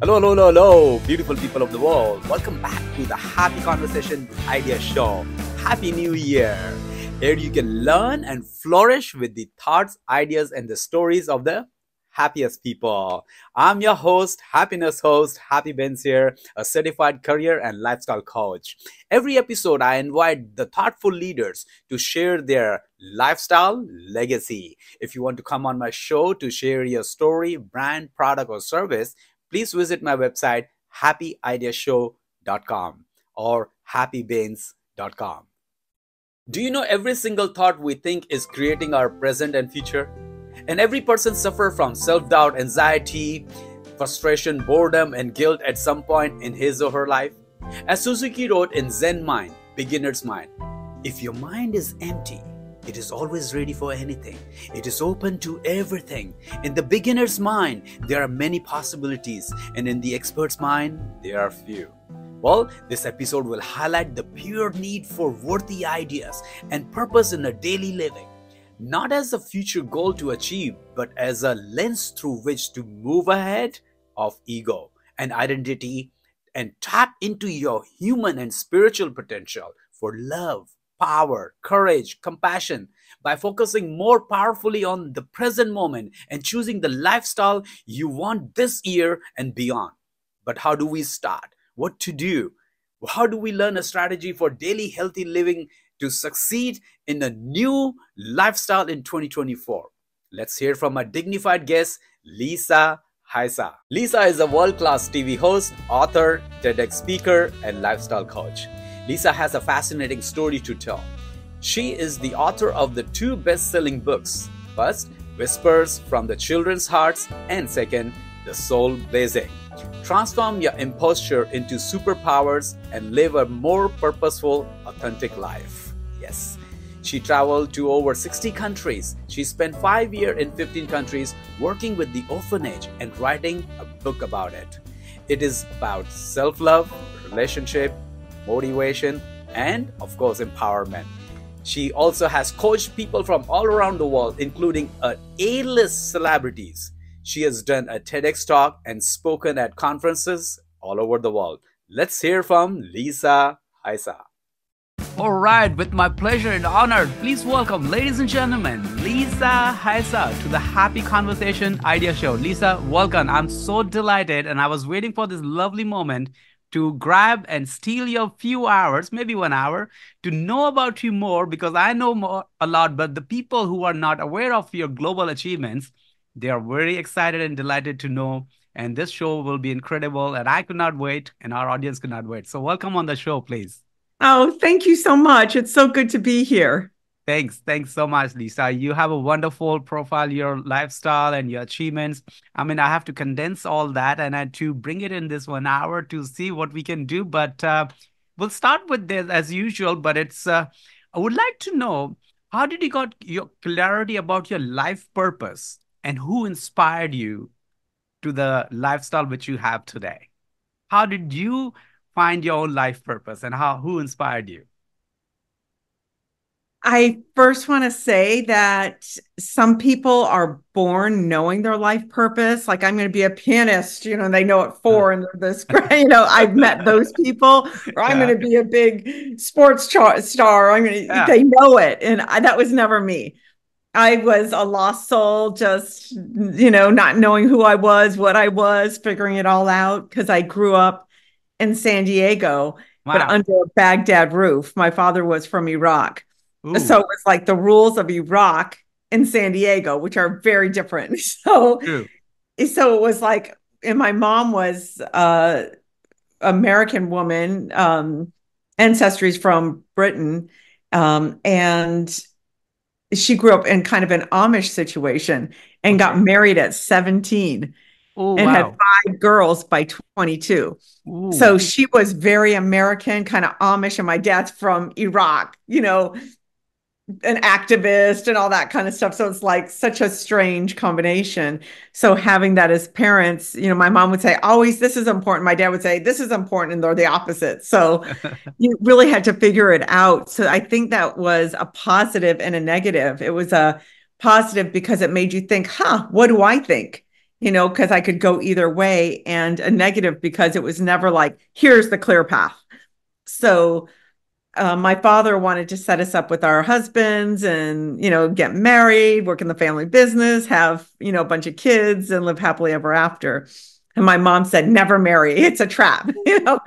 Hello, hello, hello, hello, beautiful people of the world. Welcome back to the Happy Conversation with iDEAS show. Happy New Year. Here you can learn and flourish with the thoughts, ideas, and the stories of the happiest people. I'm your host, happiness host, Happy Bains here, a certified career and lifestyle coach. Every episode, I invite the thoughtful leaders to share their lifestyle legacy. If you want to come on my show to share your story, brand, product, or service, please visit my website, happyideashow.com or happybains.com. Do you know every single thought we think is creating our present and future? And every person suffers from self-doubt, anxiety, frustration, boredom, and guilt at some point in his or her life. As Suzuki wrote in Zen Mind, Beginner's Mind, if your mind is empty, it is always ready for anything. It is open to everything. In the beginner's mind, there are many possibilities, and in the expert's mind, there are few. Well, this episode will highlight the pure need for worthy ideas and purpose in a daily living, not as a future goal to achieve, but as a lens through which to move ahead of ego and identity and tap into your human and spiritual potential for love, power, courage, compassion by focusing more powerfully on the present moment and choosing the lifestyle you want this year and beyond. But how do we start? What to do? How do we learn a strategy for daily healthy living to succeed in a new lifestyle in 2024? Let's hear from a dignified guest, Lisa Haisha. Lisa is a world-class TV host, author, TEDx speaker, and lifestyle coach. Lisa has a fascinating story to tell. She is the author of the two best-selling books. First, Whispers from the Children's Hearts, and second, The SoulBlazing. Transform your imposture into superpowers and live a more purposeful, authentic life. Yes. She traveled to over 60 countries. She spent 5 years in 15 countries working with the orphanage and writing a book about it. It is about self-love, relationship, motivation, and of course, empowerment. She also has coached people from all around the world, including A-list celebrities. She has done a TEDx talk and spoken at conferences all over the world. Let's hear from Lisa Haisha. All right, with my pleasure and honor, please welcome, ladies and gentlemen, Lisa Haisha to the Happy Conversation iDEAS show. Lisa, welcome. I'm so delighted, and I was waiting for this lovely moment to grab and steal your few hours, maybe 1 hour, to know about you more, because I know a lot, but the people who are not aware of your global achievements, they are very excited and delighted to know. And this show will be incredible, and I could not wait, and our audience could not wait. So welcome on the show, please. Oh, thank you so much. It's so good to be here. Thanks so much, Lisa. You have a wonderful profile, your lifestyle and your achievements. I mean, I have to condense all that and I had to bring it in this 1 hour to see what we can do. But we'll start with this as usual. But I would like to know, how did you got your clarity about your life purpose and who inspired you to the lifestyle which you have today? How did you find your own life purpose and who inspired you? I first want to say that some people are born knowing their life purpose. Like, I'm going to be a pianist, they know at 4 and they're this great, I've met those people. Or I'm going to be a big sports star. They know it. And that was never me. I was a lost soul, just, not knowing who I was, what I was, figuring it all out, because I grew up in San Diego, but under a Baghdad roof. My father was from Iraq. Ooh. So it was like the rules of Iraq in San Diego, which are very different. So it was like, and my mom was American woman, ancestries from Britain. And she grew up in kind of an Amish situation and got married at 17. Ooh, and had 5 girls by 22. Ooh. So she was very American, kind of Amish, and my dad's from Iraq, an activist and all that kind of stuff. So it's like such a strange combination. So having that as parents, my mom would say, always, this is important. My dad would say, this is important. And they're the opposite. So you really had to figure it out. So I think that was a positive and a negative. It was a positive because it made you think, what do I think? because I could go either way, and a negative because it was never like, here's the clear path. So my father wanted to set us up with our husbands and, get married, work in the family business, have, a bunch of kids and live happily ever after. And my mom said, never marry. It's a trap, go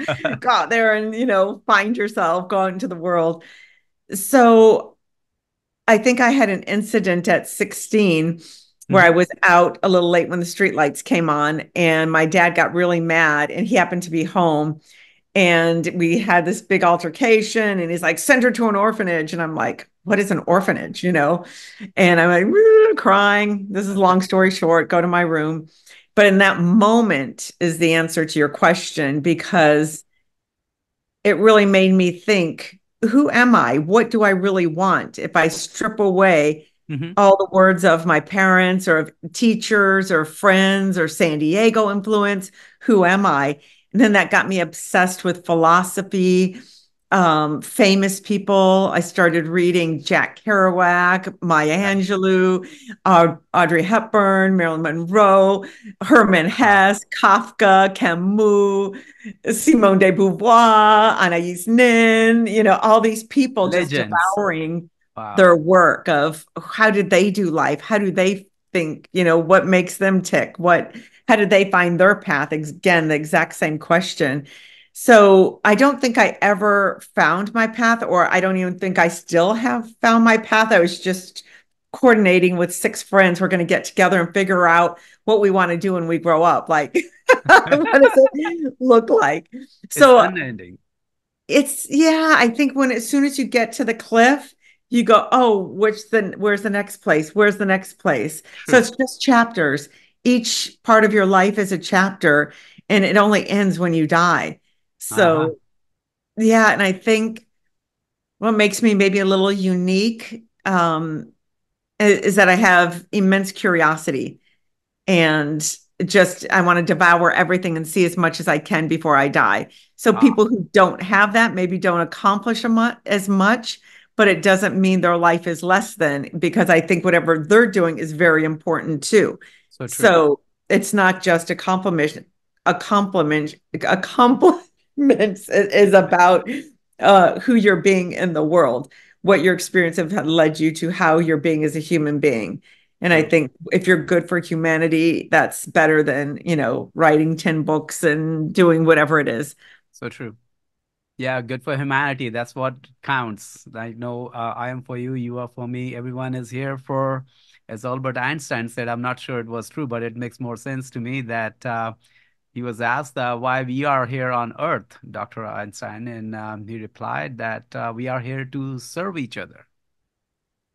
out there and, find yourself, go out into the world. So I think I had an incident at 16 where I Mhm. was out a little late when the street lights came on, and my dad got really mad, and he happened to be home, and we had this big altercation, and he's like, send her to an orphanage. And I'm like, what is an orphanage? And I'm like, crying. This is a long story short, go to my room. But in that moment is the answer to your question, because it really made me think, who am I? What do I really want? If I strip away Mhm. all the words of my parents or of teachers or friends or San Diego influence, who am I? And then that got me obsessed with philosophy, famous people. I started reading Jack Kerouac, Maya Yeah. Angelou, Audrey Hepburn, Marilyn Monroe, Herman Wow. Hesse, Kafka, Camus, Simone de Beauvoir, Anais Nin, all these people, just Legends. devouring Wow. their work of how did they do life? How do they think? What makes them tick? How did they find their path? Again, the exact same question. So I don't think I ever found my path, or I don't even think I still have found my path. I was just coordinating with six friends. We're going to get together and figure out what we want to do when we grow up. Like, what does it look like? It's So unending. yeah, I think as soon as you get to the cliff, you go, oh, where's the next place? Where's the next place? So True. it's just chapters. Each part of your life is a chapter, and it only ends when you die. Uh-huh. So yeah, and I think what makes me maybe a little unique, is that I have immense curiosity, and just I want to devour everything and see as much as I can before I die. So Ah, people who don't have that maybe don't accomplish as much, but it doesn't mean their life is less than, because I think whatever they're doing is very important too. so true. So it's not just a compliment is about who you're being in the world, what your experience have led you to, how you're being as a human being. And I True. think if you're good for humanity, that's better than, writing 10 books and doing whatever it is. So true. Yeah, good for humanity. That's what counts. I know I am for you, you are for me. Everyone is here for, as Albert Einstein said, I'm not sure it was true, but it makes more sense to me that he was asked why we are here on Earth, Dr. Einstein, and he replied that we are here to serve each other.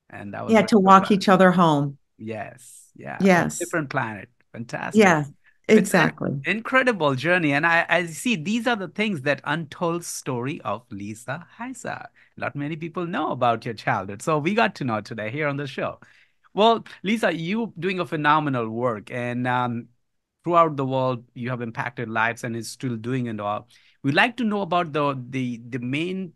And that was Yeah, very to walk profound. each other home. Yes. Yeah. From a Yes. different planet. Fantastic. Yeah, It's an exactly. incredible journey. And I see these are the things that untold story of Lisa Haisha. Not many people know about your childhood. So we got to know today here on the show. Well, Lisa, you doing a phenomenal work. And throughout the world, you have impacted lives and is still doing it all. We'd like to know about the main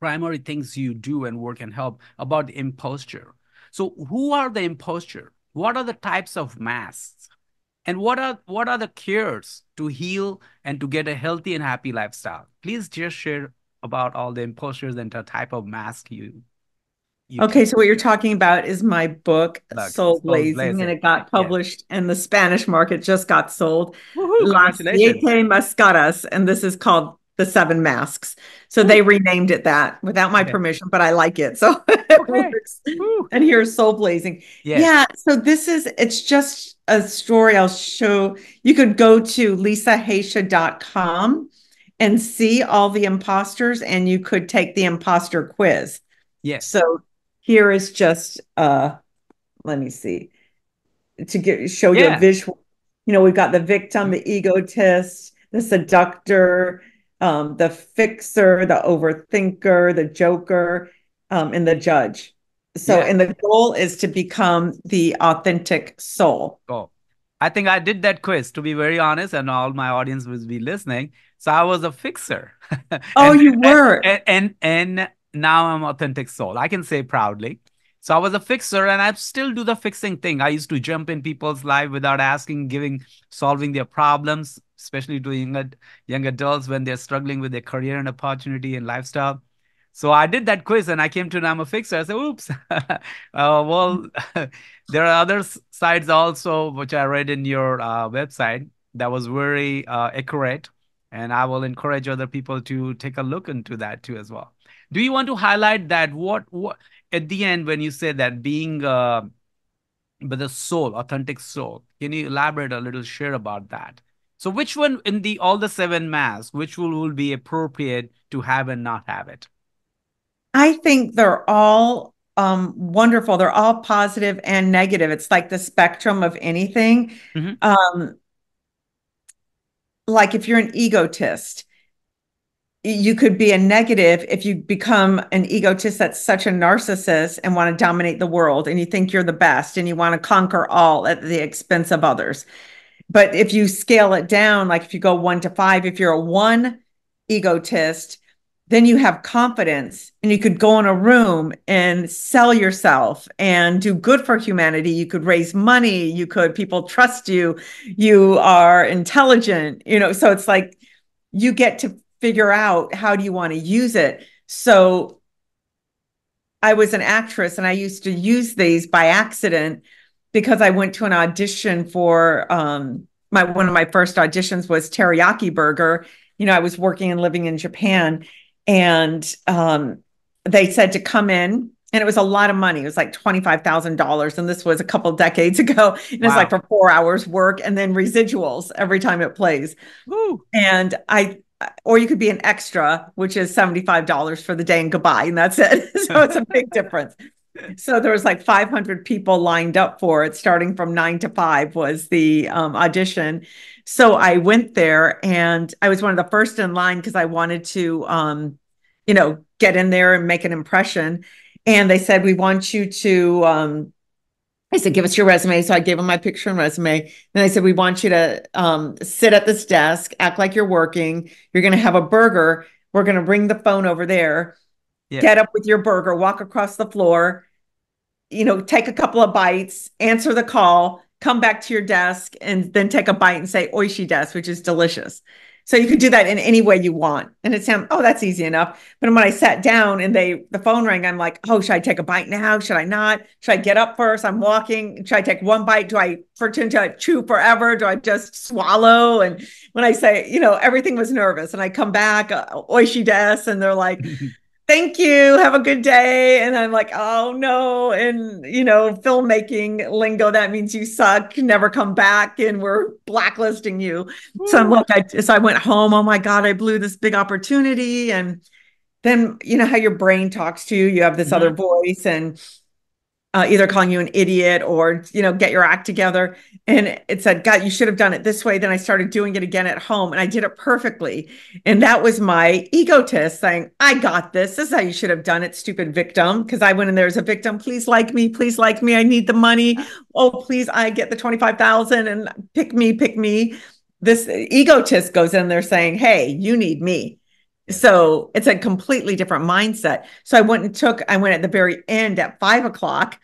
primary things you do and work and help about the imposture. So who are the imposture? What are the types of masks? And what are the cures to heal and to get a healthy and happy lifestyle? Please just share about all the impostures and the type of mask you Okay, keep. so what you're talking about is my book, Look, SoulBlazing, and SoulBlazing. it got Yes. published in the Spanish market, just got sold. Woohoo! Las Congratulations. Siete Mascaras, and this is called The Seven Masks. So Woo. they renamed it that without my Yes. permission, but I like it. So it Okay. works. Woo. And here's SoulBlazing. Yes. Yeah, so it's just a story I'll show. You could go to lisahaisha.com and see all the imposters, and you could take the imposter quiz. Yes. So here is just let me see, to show you a Yeah. visual. We've got the victim, the egotist, the seductor, the fixer, the overthinker, the joker, and the judge. So, Yeah. and the goal is to become the authentic soul. Go. I think I did that quiz, to be very honest, and all my audience will be listening. So I was a fixer. Oh, and, you and were. and now I'm authentic soul. I can say proudly. So I was a fixer and I still do the fixing thing. I used to jump in people's life without asking, solving their problems, especially to young adults when they're struggling with their career and opportunity and lifestyle. So I did that quiz and I came to know I'm a fixer. I said, oops. Well, there are other sides also, which I read in your website that was very accurate. And I will encourage other people to take a look into that too as well. Do you want to highlight that what at the end when you say that being with the soul, authentic soul, can you elaborate a little, share about that? So which one in the all the seven masks, which will be appropriate to have and not have it? I think they're all wonderful. They're all positive and negative. It's like the spectrum of anything. Hmm. Um, like if you're an egotist, you could be a negative if you become an egotist that's such a narcissist and want to dominate the world and you think you're the best and you want to conquer all at the expense of others. But if you scale it down, like if you go 1 to 5, if you're a one egotist, then you have confidence and you could go in a room and sell yourself and do good for humanity. You could raise money. People trust you. You are intelligent, so it's like you get to figure out how do you want to use it. So I was an actress and I used to use these by accident because I went to an audition for my one of my first auditions was teriyaki burger. I was working and living in Japan, and they said to come in, and it was a lot of money. It was like $25,000, and this was a couple decades ago. And it's like Wow. for 4 hours work and then residuals every time it plays. Woo. And or you could be an extra, which is $75 for the day and goodbye, and that's it. So it's a big difference. So there was like 500 people lined up for it, starting from 9 to 5 was the audition. So I went there and I was one of the first in line because I wanted to, get in there and make an impression. And they said, we want you to, I said, give us your resume. So I gave them my picture and resume. Then I said, we want you to sit at this desk, act like you're working. You're going to have a burger. We're going to bring the phone over there. Yeah. Get up with your burger, walk across the floor, take a couple of bites, answer the call, come back to your desk, and then take a bite and say oishi desu, which is delicious. So you could do that in any way you want. And it sounds, oh, that's easy enough. But when I sat down and the phone rang, I'm like, oh, should I take a bite now? Should I not? Should I get up first? I'm walking. Should I take one bite? Do I pretend to chew forever? Do I just swallow? And when I say, everything was nervous and I come back, oishi desu, and they're like, thank you, have a good day. And I'm like, oh no. And filmmaking lingo, that means you suck, never come back, and we're blacklisting you. So I'm Woo. like, I went home, oh my God, I blew this big opportunity. And then how your brain talks to you, you have this other Mhm. voice, and either calling you an idiot or, get your act together. And it said, God, you should have done it this way. Then I started doing it again at home and I did it perfectly. And that was my egotist saying, I got this. This is how you should have done it, stupid victim. Because I went in there as a victim. Please like me. Please like me. I need the money. Oh, please, I get the 25,000 and pick me, pick me. This egotist goes in there saying, hey, you need me. Yes. So it's a completely different mindset. So I went at the very end at 5 o'clock,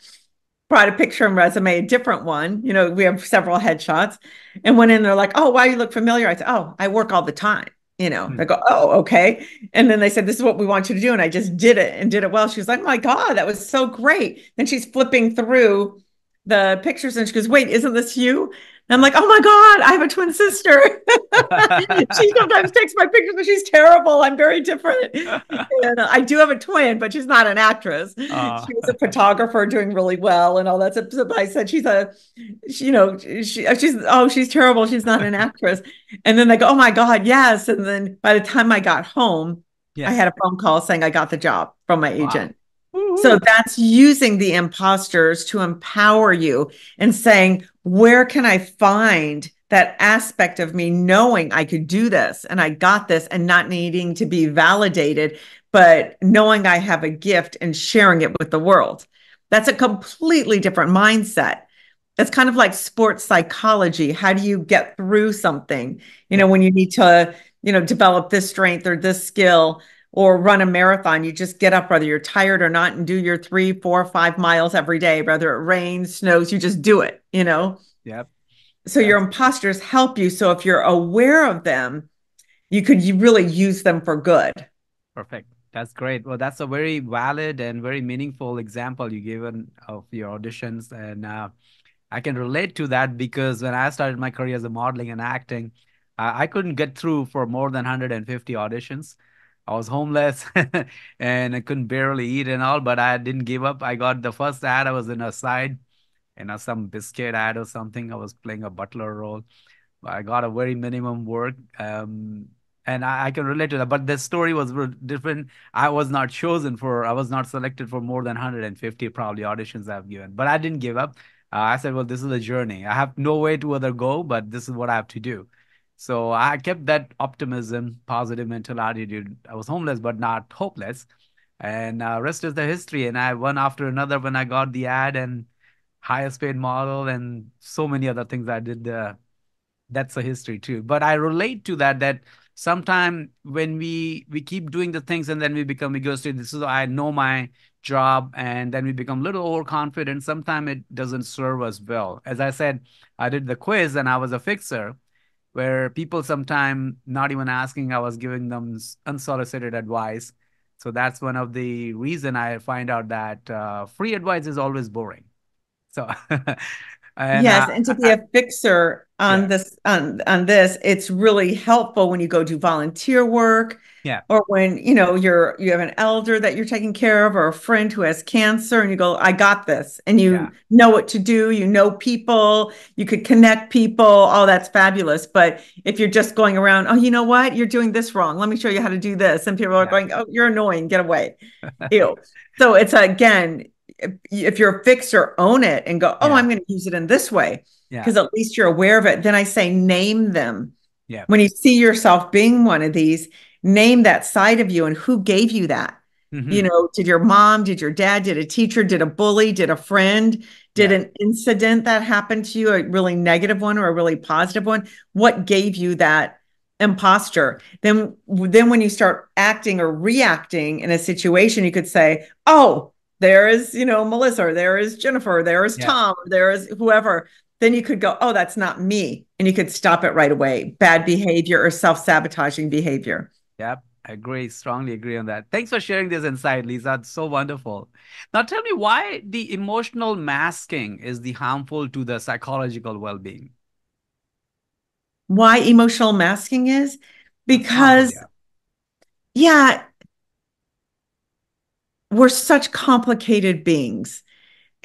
brought a picture and resume, a different one. We have several headshots, and went in. They're like, oh, wow, you look familiar. I said, oh, I work all the time. They go, oh, okay. And then they said, this is what we want you to do. And I just did it and did it well. She was like, oh my God, that was so great. Then she's flipping through the pictures and she goes, wait, isn't this you? And I'm like, oh my God, I have a twin sister. She sometimes takes my pictures, but she's terrible. I'm very different. And I do have a twin, but she's not an actress. uh, She was a photographer doing really well and all that stuff. So I said, she's terrible. She's not an actress. And then they go, oh my God, yes. And then by the time I got home, I yes. had a phone call saying I got the job from my Wow. agent. So Woo-hoo. that's using the imposters to empower you and saying, where can I find that aspect of me knowing I could do this and I got this and not needing to be validated, but knowing I have a gift and sharing it with the world? That's a completely different mindset. It's kind of like sports psychology. How do you get through something? Yeah. When you need to, develop this strength or this skill, or run a marathon. You just get up, whether you're tired or not, and do your 3, 4, 5 miles every day, whether it rains, snows, you just do it, you know? Yep. So your That's imposters help you. So if you're aware of them, you really use them for good. perfect. That's great. Well, that's a very valid and very meaningful example you given of your auditions, and I can relate to that because when I started my career as a modeling and acting, I couldn't get through for more than 150 auditions. I was homeless and I couldn't barely eat and all, but I didn't give up. I got the first ad. I was in a side, some biscuit ad or something. I was playing a butler role. I got a very minimum work, and I can relate to that. But the story was different. I was not chosen for, I was not selected for more than 150 probably auditions I've given. But I didn't give up. I said, well, this is a journey. I have no way to other go, but this is what I have to do. So I kept that optimism, positive mental attitude. I was homeless, but not hopeless. And rest is the history. And I one after another when I got the ad and highest paid model and so many other things I did. That's a history too. But I relate to that. That sometime when we keep doing the things and then we become egoistic. This is I know my job, and then we become a little overconfident. Sometimes it doesn't serve us well. As I said, I did the quiz and I was a fixer, where people sometimes not even asking, I was giving them unsolicited advice. So that's one of the reason I find out that free advice is always boring. So, and Yes, and to be a fixer yeah, on this, it's really helpful when you go do volunteer work, yeah, or when you have an elder that you're taking care of, or a friend who has cancer, and you go, I got this, and yeah, you know what to do, you know people, you could connect people, all that's fabulous. But if you're just going around, oh, you know what, you're doing this wrong, let me show you how to do this, and people are yeah, going, oh, you're annoying, get away. Ew. So it's again, if you're a fixer, own it and go, oh, yeah, I'm going to use it in this way, yeah, because at least you're aware of it. Then I say, name them. yeah. When you see yourself being one of these, name that side of you and who gave you that. Hmm. Did your mom, did your dad, did a teacher, did a bully, did a friend, did Yeah, an incident that happened to you, a really negative one or a really positive one? What gave you that imposter? Then when you start acting or reacting in a situation, you could say, oh, there is, Melissa, or there is Jennifer, there is yeah, Tom, or there is whoever. Then you could go, oh, that's not me. And you could stop it right away. Bad behavior or self-sabotaging behavior. yeah. I agree, strongly agree on that. Thanks for sharing this insight, Lisa. It's so wonderful. Now tell me why the emotional masking is the harmful to the psychological well-being. Why emotional masking is? Harmful, Because, yeah. yeah, we're such complicated beings.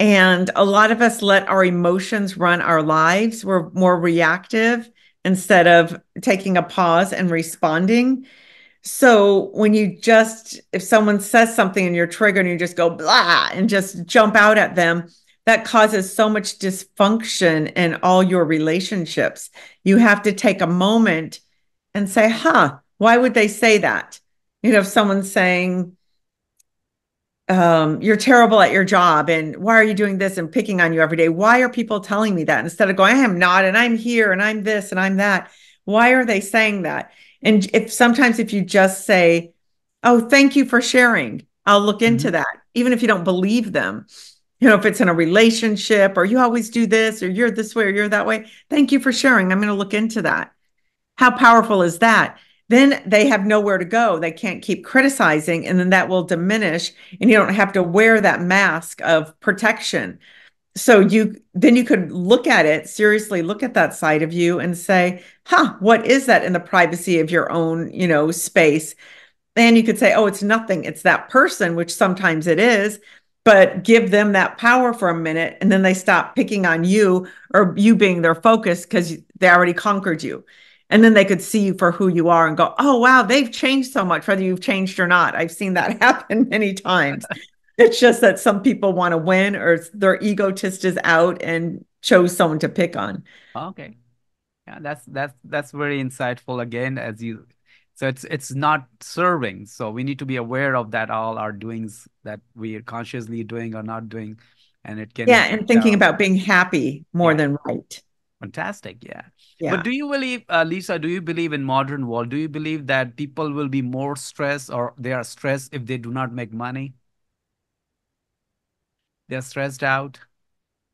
And a lot of us let our emotions run our lives. We're more reactive instead of taking a pause and responding. So when if someone says something and you're triggered and you just go blah and just jump out at them, that causes so much dysfunction in all your relationships. You have to take a moment and say, huh, why would they say that? If someone's saying, you're terrible at your job, and why are you doing this, and picking on you every day, why are people telling me that, instead of going, I am not, and I'm here, and I'm this, and I'm that? Why are they saying that? And if you just say, oh, thank you for sharing, I'll look into Hmm. that, even if you don't believe them. If it's in a relationship, or you always do this, or you're this way, or you're that way, thank you for sharing, I'm going to look into that. How powerful is that? Then they have nowhere to go. They can't keep criticizing, and then that will diminish, and you don't have to wear that mask of protection. So you could look at it seriously, look at that side of you and say, huh, what is that, in the privacy of your own, space? And you could say, oh, it's nothing, it's that person, which sometimes it is, but give them that power for a minute, and then they stop picking on you, or you being their focus, because they already conquered you. And then they could see you for who you are and go, oh, wow, they've changed so much, whether you've changed or not. I've seen that happen many times. It's just that some people want to win, or their egotist is out and chose someone to pick on. Okay. Yeah, that's very insightful again, as you so it's not serving. So we need to be aware of that all our doings that we are consciously doing or not doing, and it can Yeah, and affect thinking our about being happy more yeah. than right. Fantastic. Yeah. But Yeah. do you believe, Lisa, do you believe in modern world? Do you believe that people will be more stressed or they are stressed if they do not make money? They're stressed out.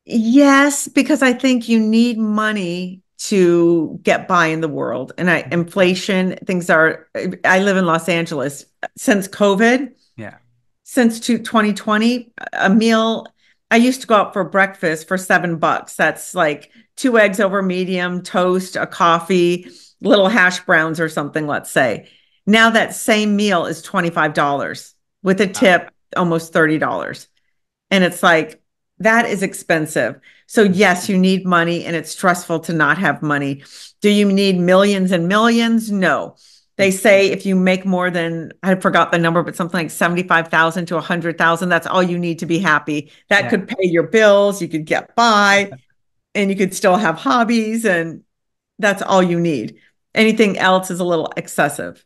Yes, because I think you need money to get by in the world. And Mhm. inflation, things are, I live in Los Angeles. Since COVID, Yeah. since 2020, a meal, I used to go out for breakfast for $7. That's like two eggs over medium, toast, a coffee, little hash browns or something, let's say. Now that same meal is $25 with a Wow. tip, almost $30. And it's like, that is expensive. So, yes, you need money and it's stressful to not have money. Do you need millions and millions? No. They say if you make more than, I forgot the number, but something like 75,000 to 100,000, that's all you need to be happy. That Yeah. could pay your bills, you could get by, and you could still have hobbies, and that's all you need. Anything else is a little excessive.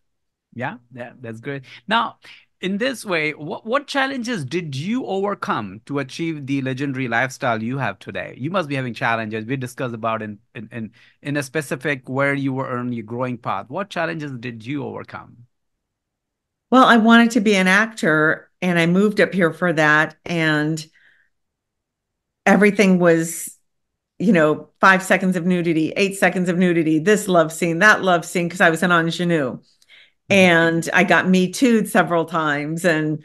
Yeah, yeah, that's great. Now, in this way, what challenges did you overcome to achieve the legendary lifestyle you have today? You must be having challenges. We discussed about in a specific where you were on your growing path. What challenges did you overcome? Well, I wanted to be an actor and I moved up here for that. And everything was, 5 seconds of nudity, 8 seconds of nudity, this love scene, that love scene, because I was an ingenue. Mhm. And I got Me Too'd several times. And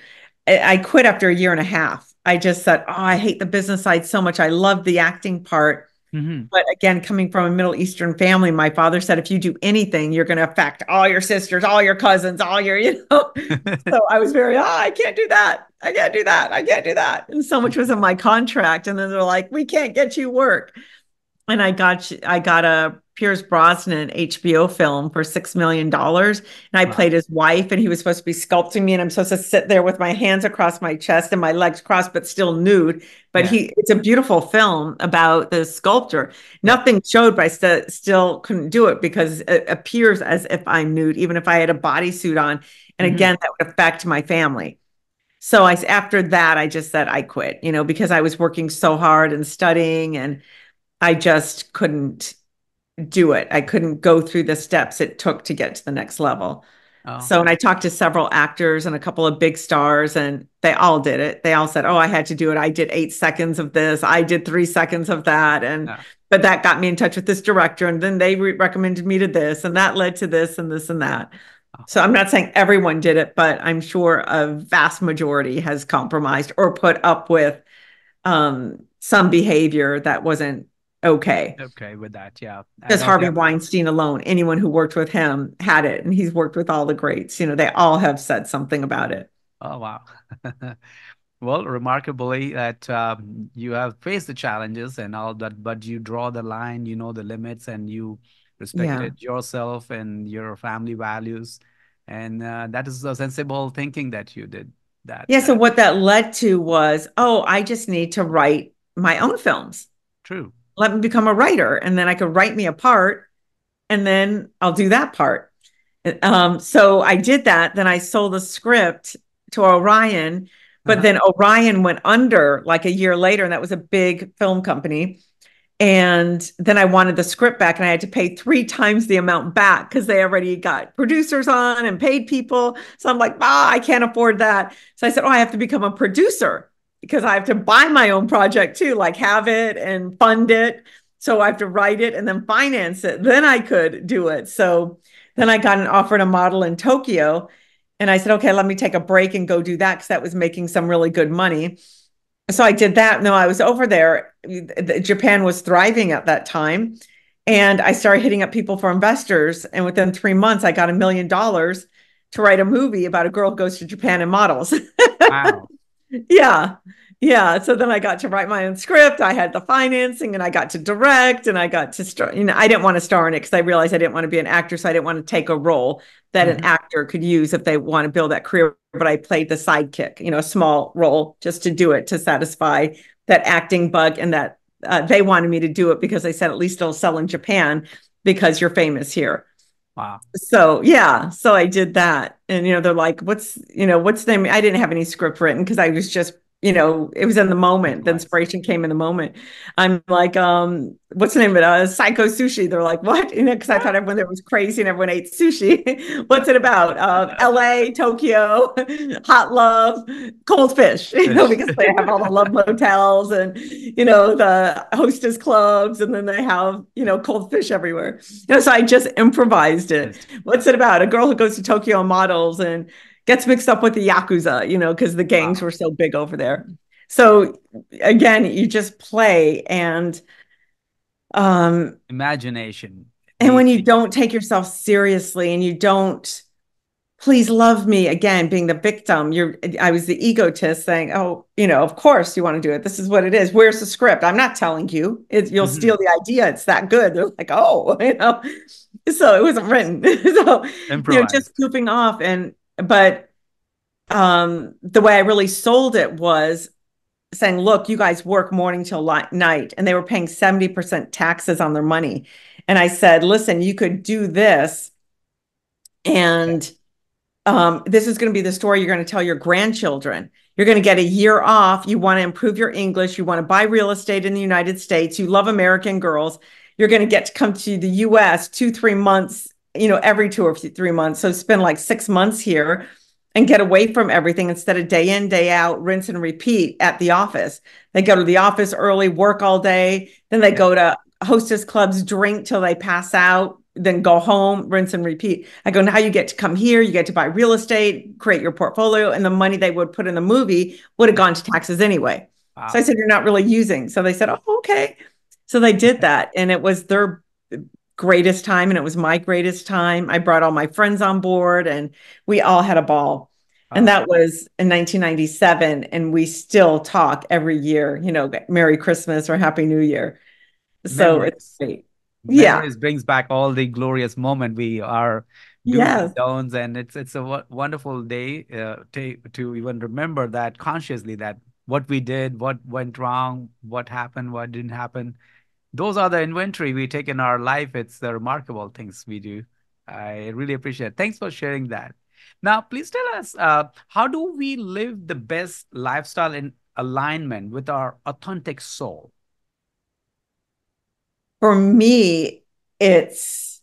I quit after a year and a half. I just said, oh, I hate the business side so much. I love the acting part. Mhm. But again, coming from a Middle Eastern family, my father said, if you do anything, you're going to affect all your sisters, all your cousins, all your. So I was very, I can't do that. I can't do that. I can't do that. And so much was in my contract. And then they're like, we can't get you work. And I got a Pierce Brosnan HBO film for $6 million. And I Wow. played his wife, and he was supposed to be sculpting me, and I'm supposed to sit there with my hands across my chest and my legs crossed, but still nude. But Yeah. it's a beautiful film about the sculptor. Yeah. Nothing showed, but I still couldn't do it because it appears as if I'm nude, even if I had a bodysuit on. And Mhm. again, that would affect my family. So after that, I just said I quit, because I was working so hard and studying, and I just couldn't do it. I couldn't go through the steps it took to get to the next level. Oh, So, and I talked to several actors and a couple of big stars, and they all did it. They all said, oh, I had to do it. I did 8 seconds of this. I did 3 seconds of that. yeah. But that got me in touch with this director. And then they recommended me to this, and that led to this and this and that. Oh, So I'm not saying everyone did it, but I'm sure a vast majority has compromised or put up with some behavior that wasn't okay. okay with that. Yeah. Just That Harvey definitely. Weinstein alone, anyone who worked with him had it, and he's worked with all the greats. They all have said something about it. Oh, wow. Well, remarkably that you have faced the challenges and all that, but you draw the line, you know the limits, and you Yeah. respected yourself and your family values, and that is a sensible thinking that you did. That Yeah. So that what that led to was, oh, I just need to write my own films. true. Let me become a writer, and then I could write me a part, and then I'll do that part. So I did that. Then I sold the script to Orion, but Uh-huh. then Orion went under like a year later, and that was a big film company. And then I wanted the script back, and I had to pay 3 times the amount back because they already got producers on and paid people. So I'm like, I can't afford that. So I said, oh, I have to become a producer because I have to buy my own project too, like have it and fund it. So I have to write it and then finance it. Then I could do it. So then I got an offer to model in Tokyo. And I said, okay, let me take a break and go do that because that was making some really good money. So I did that. No, I was over there. Japan was thriving at that time. And I started hitting up people for investors. And within 3 months, I got $1 million to write a movie about a girl who goes to Japan and models. Wow. Yeah. Yeah. So then I got to write my own script. I had the financing and I got to direct and I got to star. I didn't want to star in it because I realized I didn't want to be an actor. So I didn't want to take a role that an Mhm. actor could use if they want to build that career. But I played the sidekick, a small role just to do it to satisfy that acting bug and that they wanted me to do it because they said at least it'll sell in Japan because you're famous here. Wow. So yeah, so I did that. And they're like, what's the name? I didn't have any script written because I was just it was in the moment. The Improvise. inspiration came in the moment. I'm like, what's the name of it? Psycho Sushi. They're like, what? Because I thought everyone there was crazy and everyone ate sushi. What's it about? LA, Tokyo, hot love, cold fish, Fish. because they have all the love motels and, the hostess clubs, and then they have, cold fish everywhere. So I just improvised it. Just What's it about? A girl who goes to Tokyo and models and gets mixed up with the Yakuza, because the gangs wow. were so big over there. So again, you just play um Imagination. and when you The don't take yourself seriously and you don't please love me again, being the victim, I was the egotist saying, oh, of course you want to do it. This is what it is. Where's the script? I'm not telling you. You'll steal Mhm. the idea. It's that good. They're like, oh, so it wasn't written. So, just Improvise. goofing off. But the way I really sold it was saying, look, you guys work morning till night, and they were paying 70% taxes on their money. And I said, listen, you could do this, Okay. and this is going to be the story you're going to tell your grandchildren. You're going to get a year off. You want to improve your English. You want to buy real estate in the United States. You love American girls. You're going to get to come to the US 2, 3 months, every 2 or 3 months. So spend like 6 months here and get away from everything instead of day in, day out, rinse and repeat at the office. They go to the office early, work all day. Then they Okay. go to hostess clubs, drink till they pass out, then go home, rinse and repeat. I go, now you get to come here, you get to buy real estate, create your portfolio, and the money they would put in the movie would have gone to taxes anyway. So I Wow. said, you're not really using. So they said, oh, okay. So they did that. And it was their greatest time. And it was my greatest time. I brought all my friends on board and we all had a ball. And Wow. that was in 1997. And we still talk every year, Merry Christmas or Happy New Year. So it's Memories. great. Yeah. Memories brings back all the glorious moment we are do's and Yes. don'ts, and it's a wonderful day to even remember that consciously, that what we did, what went wrong, what happened, what didn't happen. Those are the inventory we take in our life. It's the remarkable things we do. I really appreciate it. Thanks for sharing that. Now, please tell us, how do we live the best lifestyle in alignment with our authentic soul? For me, it's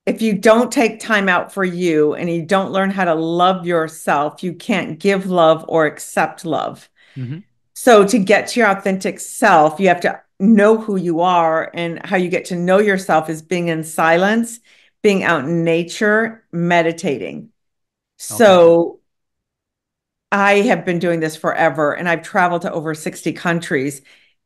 if you don't take time out for you and you don't learn how to love yourself, you can't give love or accept love. Hmm. So to get to your authentic self, you have to know who you are, and how you get to know yourself is being in silence, being out in nature, meditating. Okay. So I have been doing this forever and I've traveled to over 60 countries,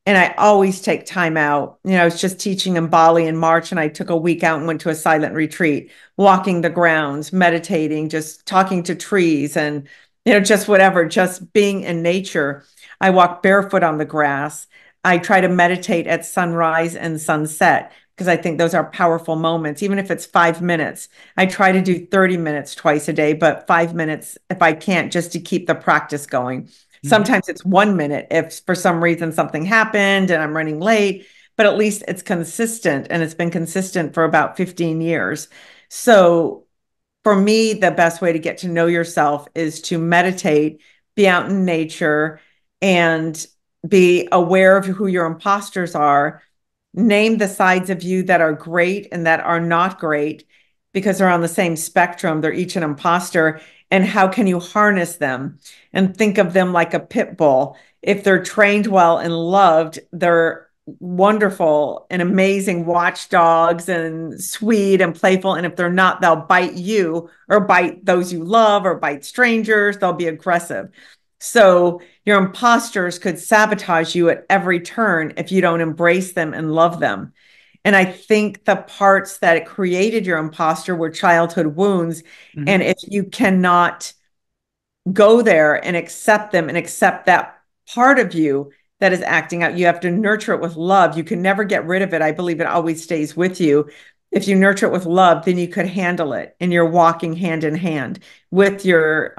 and I always take time out. I was just teaching in Bali in March and I took a week out and went to a silent retreat, walking the grounds, meditating, just talking to trees and, just whatever, just being in nature. I walk barefoot on the grass. I try to meditate at sunrise and sunset because I think those are powerful moments, even if it's 5 minutes. I try to do 30 minutes twice a day, but 5 minutes if I can't, just to keep the practice going. Hmm. Sometimes it's 1 minute if for some reason something happened and I'm running late, but at least it's consistent, and it's been consistent for about 15 years. So for me, the best way to get to know yourself is to meditate, be out in nature, and be aware of who your imposters are. Name the sides of you that are great and that are not great, because they're on the same spectrum. They're each an imposter. And how can you harness them? And think of them like a pit bull. If they're trained well and loved, they're wonderful and amazing watchdogs and sweet and playful. And if they're not, they'll bite you or bite those you love or bite strangers. They'll be aggressive. So your imposters could sabotage you at every turn if you don't embrace them and love them. And I think the parts that created your imposter were childhood wounds. Hmm. And if you cannot go there and accept them and accept that part of you that is acting out, you have to nurture it with love. You can never get rid of it. I believe it always stays with you. If you nurture it with love, then you could handle it, and you're walking hand in hand with your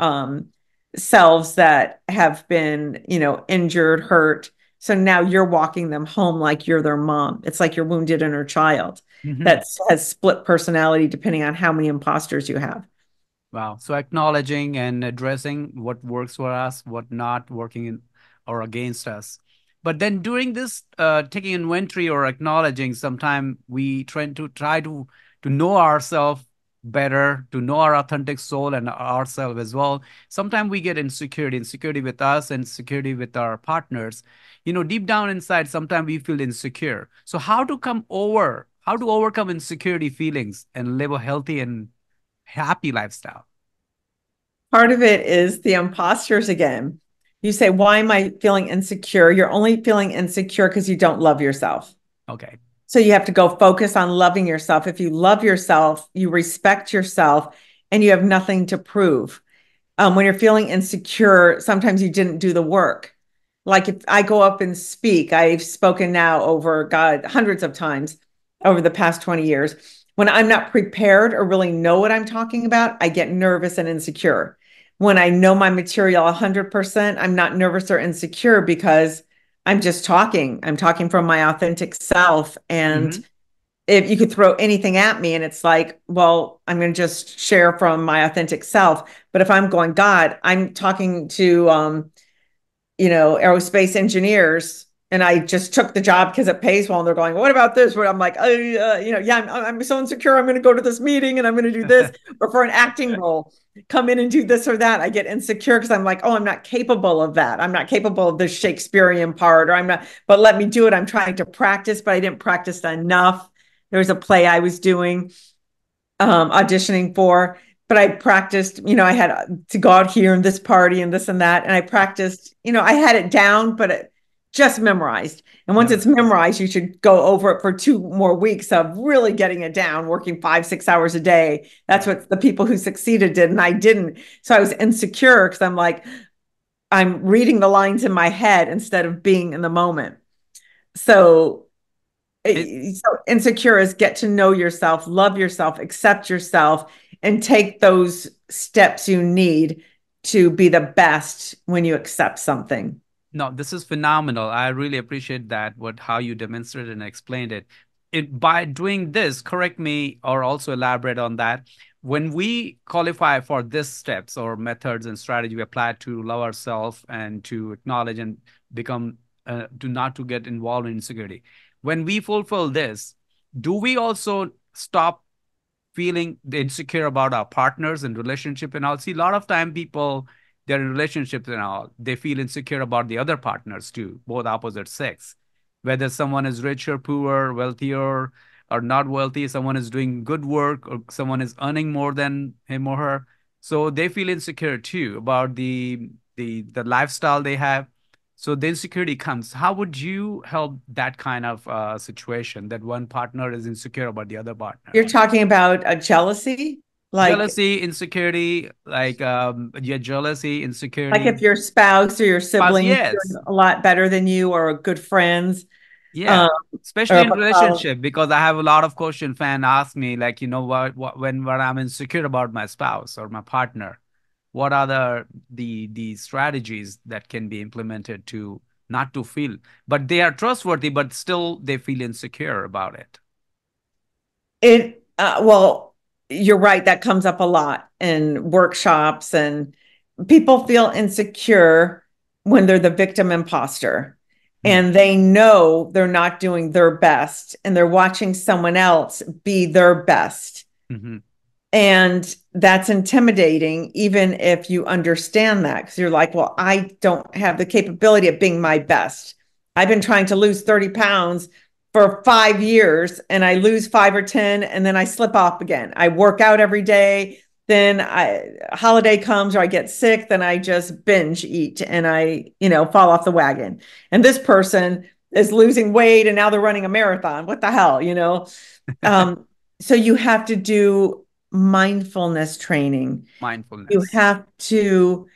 selves that have been, injured, hurt. So now you're walking them home like you're their mom. It's like your wounded inner child Hmm. that has split personality depending on how many imposters you have. Wow. So acknowledging and addressing what works for us, what not working in or against us. But then during this taking inventory or acknowledging, sometimes we try to know ourselves better, to know our authentic soul and ourselves as well. Sometimes we get insecurity with us and insecurity with our partners. Deep down inside, sometimes we feel insecure. So how to overcome insecurity feelings and live a healthy and happy lifestyle? Part of it is the imposters again. You say, why am I feeling insecure? You're only feeling insecure because you don't love yourself. Okay. So you have to go focus on loving yourself. If you love yourself, you respect yourself, and you have nothing to prove. When you're feeling insecure, sometimes you didn't do the work. Like if I go up and speak, I've spoken now over God hundreds of times over the past 20 years. When I'm not prepared or really know what I'm talking about, I get nervous and insecure. When I know my material 100%, I'm not nervous or insecure because I'm just talking. I'm talking from my authentic self. And Hmm. if you could throw anything at me and it's like, well, I'm going to just share from my authentic self. But if I'm going, God, I'm talking to, aerospace engineers, and I just took the job because it pays well. And they're going, what about this? Where I'm like, yeah, I'm so insecure. I'm going to go to this meeting and I'm going to do this. Or for an acting role, come in and do this or that. I get insecure because I'm like, oh, I'm not capable of that. I'm not capable of this Shakespearean part, or I'm not, but let me do it. I'm trying to practice, but I didn't practice enough. There was a play I was doing, auditioning for, but I practiced, I had to go out here and this party and this and that. And I practiced, I had it down, but it just memorized. And once Yeah. it's memorized, you should go over it for 2 more weeks of really getting it down, working 5, 6 hours a day. That's Yeah. what the people who succeeded did. And I didn't. So I was insecure because I'm like, I'm reading the lines in my head instead of being in the moment. So It, so insecure is get to know yourself, love yourself, accept yourself, and take those steps you need to be the best when you accept something. no, this is phenomenal. I really appreciate that, how you demonstrated and explained it. By doing this, correct me or also elaborate on that. When we qualify for these steps or methods and strategy we apply to love ourselves and to acknowledge and become, to not to get involved in insecurity. When we fulfill this, do we also stop feeling insecure about our partners and relationship and all? See, a lot of time people, they're in relationships and all, they feel insecure about the other partners too, both opposite sex. Whether someone is rich or poor, wealthier or not wealthy, someone is doing good work or someone is earning more than him or her. So they feel insecure too about the lifestyle they have. So the insecurity comes. How would you help that kind of situation that one partner is insecure about the other partner? You're talking about a jealousy, like Jealousy, insecurity, yeah, jealousy, like insecurity. if your spouse or your But siblings yes, doing a lot better than you or good friends, yeah, um, or especially if in relationship, because I have a lot of question fan ask me like, what when I'm insecure about my spouse or my partner, what are the strategies that can be implemented to not to feel, but they are trustworthy, but still they feel insecure about it. well, you're right. That comes up a lot in workshops, and people feel insecure when they're the victim imposter Hmm. and they know they're not doing their best and they're watching someone else be their best. Hmm. And that's intimidating, even if you understand that, because you're like, well, I don't have the capability of being my best. I've been trying to lose 30 pounds for 5 years and I lose 5 or 10 and then I slip off again. I work out every day. Then holiday comes or I get sick, then I just binge eat and I, fall off the wagon. And this person is losing weight and now they're running a marathon. What the hell? Um, so you have to do mindfulness training. You Mindfulness. have to,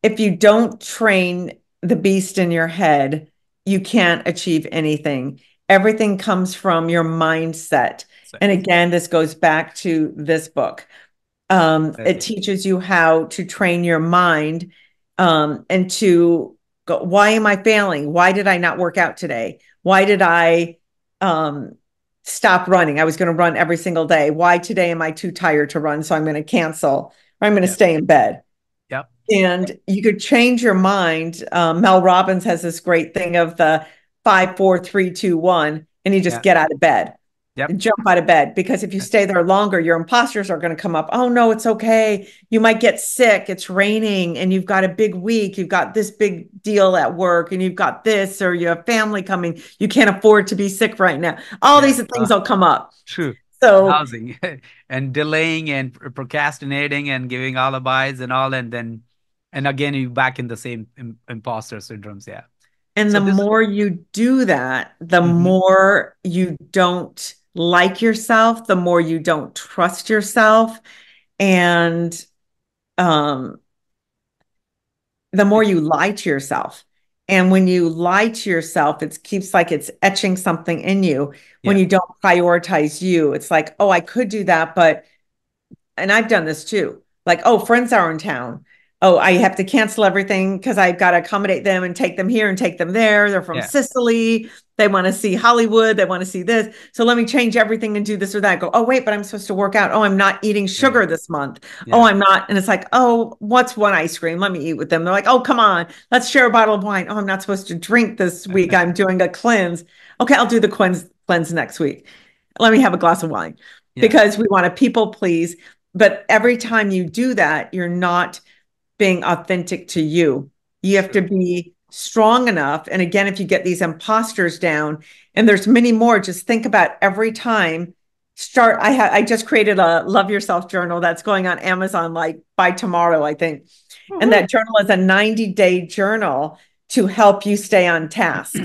if you don't train the beast in your head, you can't achieve anything. Everything comes from your mindset. So, And again, this goes back to this book. It okay. teaches you how to train your mind, and to go, why am I failing? Why did I not work out today? Why did I um, stop running. I was going to run every single day. Why today am I too tired to run? So I'm going to cancel, or I'm going to Yeah. stay in bed. Yep. And you could change your mind. Mel Robbins has this great thing of the 5, 4, 3, 2, 1, and you just Yeah. get out of bed Yep. and jump out of bed. Because if you stay there longer, your imposters are going to come up. Oh, no, it's okay. You might get sick. It's raining and you've got a big week. You've got this big deal at work and you've got this, or you have family coming. You can't afford to be sick right now. All Yeah. these things will come up. True. So, Housing and delaying and procrastinating and giving alibis and all, and then, and again, you back in the same imposter syndromes. Yeah. and So the this. more you do that, the Mhm. more you don't like yourself, the more you don't trust yourself, and um, the more you lie to yourself. And when you lie to yourself, it keeps like it's etching something in you. When Yeah. you don't prioritize you, it's like, oh, I could do that, but and I've done this too. Like, oh, friends are in town. Oh, I have to cancel everything because I've got to accommodate them and take them here and take them there. They're from Yeah. Sicily. They want to see Hollywood. They want to see this. So let me change everything and do this or that. Go, oh, wait, but I'm supposed to work out. Oh, I'm not eating Yeah. sugar this month. Oh, Yeah. I'm not. And it's like, oh, what's one ice cream? Let me eat with them. They're like, oh, come on. Let's share a bottle of wine. Oh, I'm not supposed to drink this week. I'm doing a cleanse. Okay, I'll do the cleanse next week. Let me have a glass of wine Yeah. because we want to people please. But every time you do that, you're not being authentic to you. You have to True. be strong enough. And again, if you get these imposters down, and there's many more, just think about every time. Start. I just created a love yourself journal that's going on Amazon like by tomorrow, I think. And Woohoo. that journal is a 90-day journal to help you stay on task.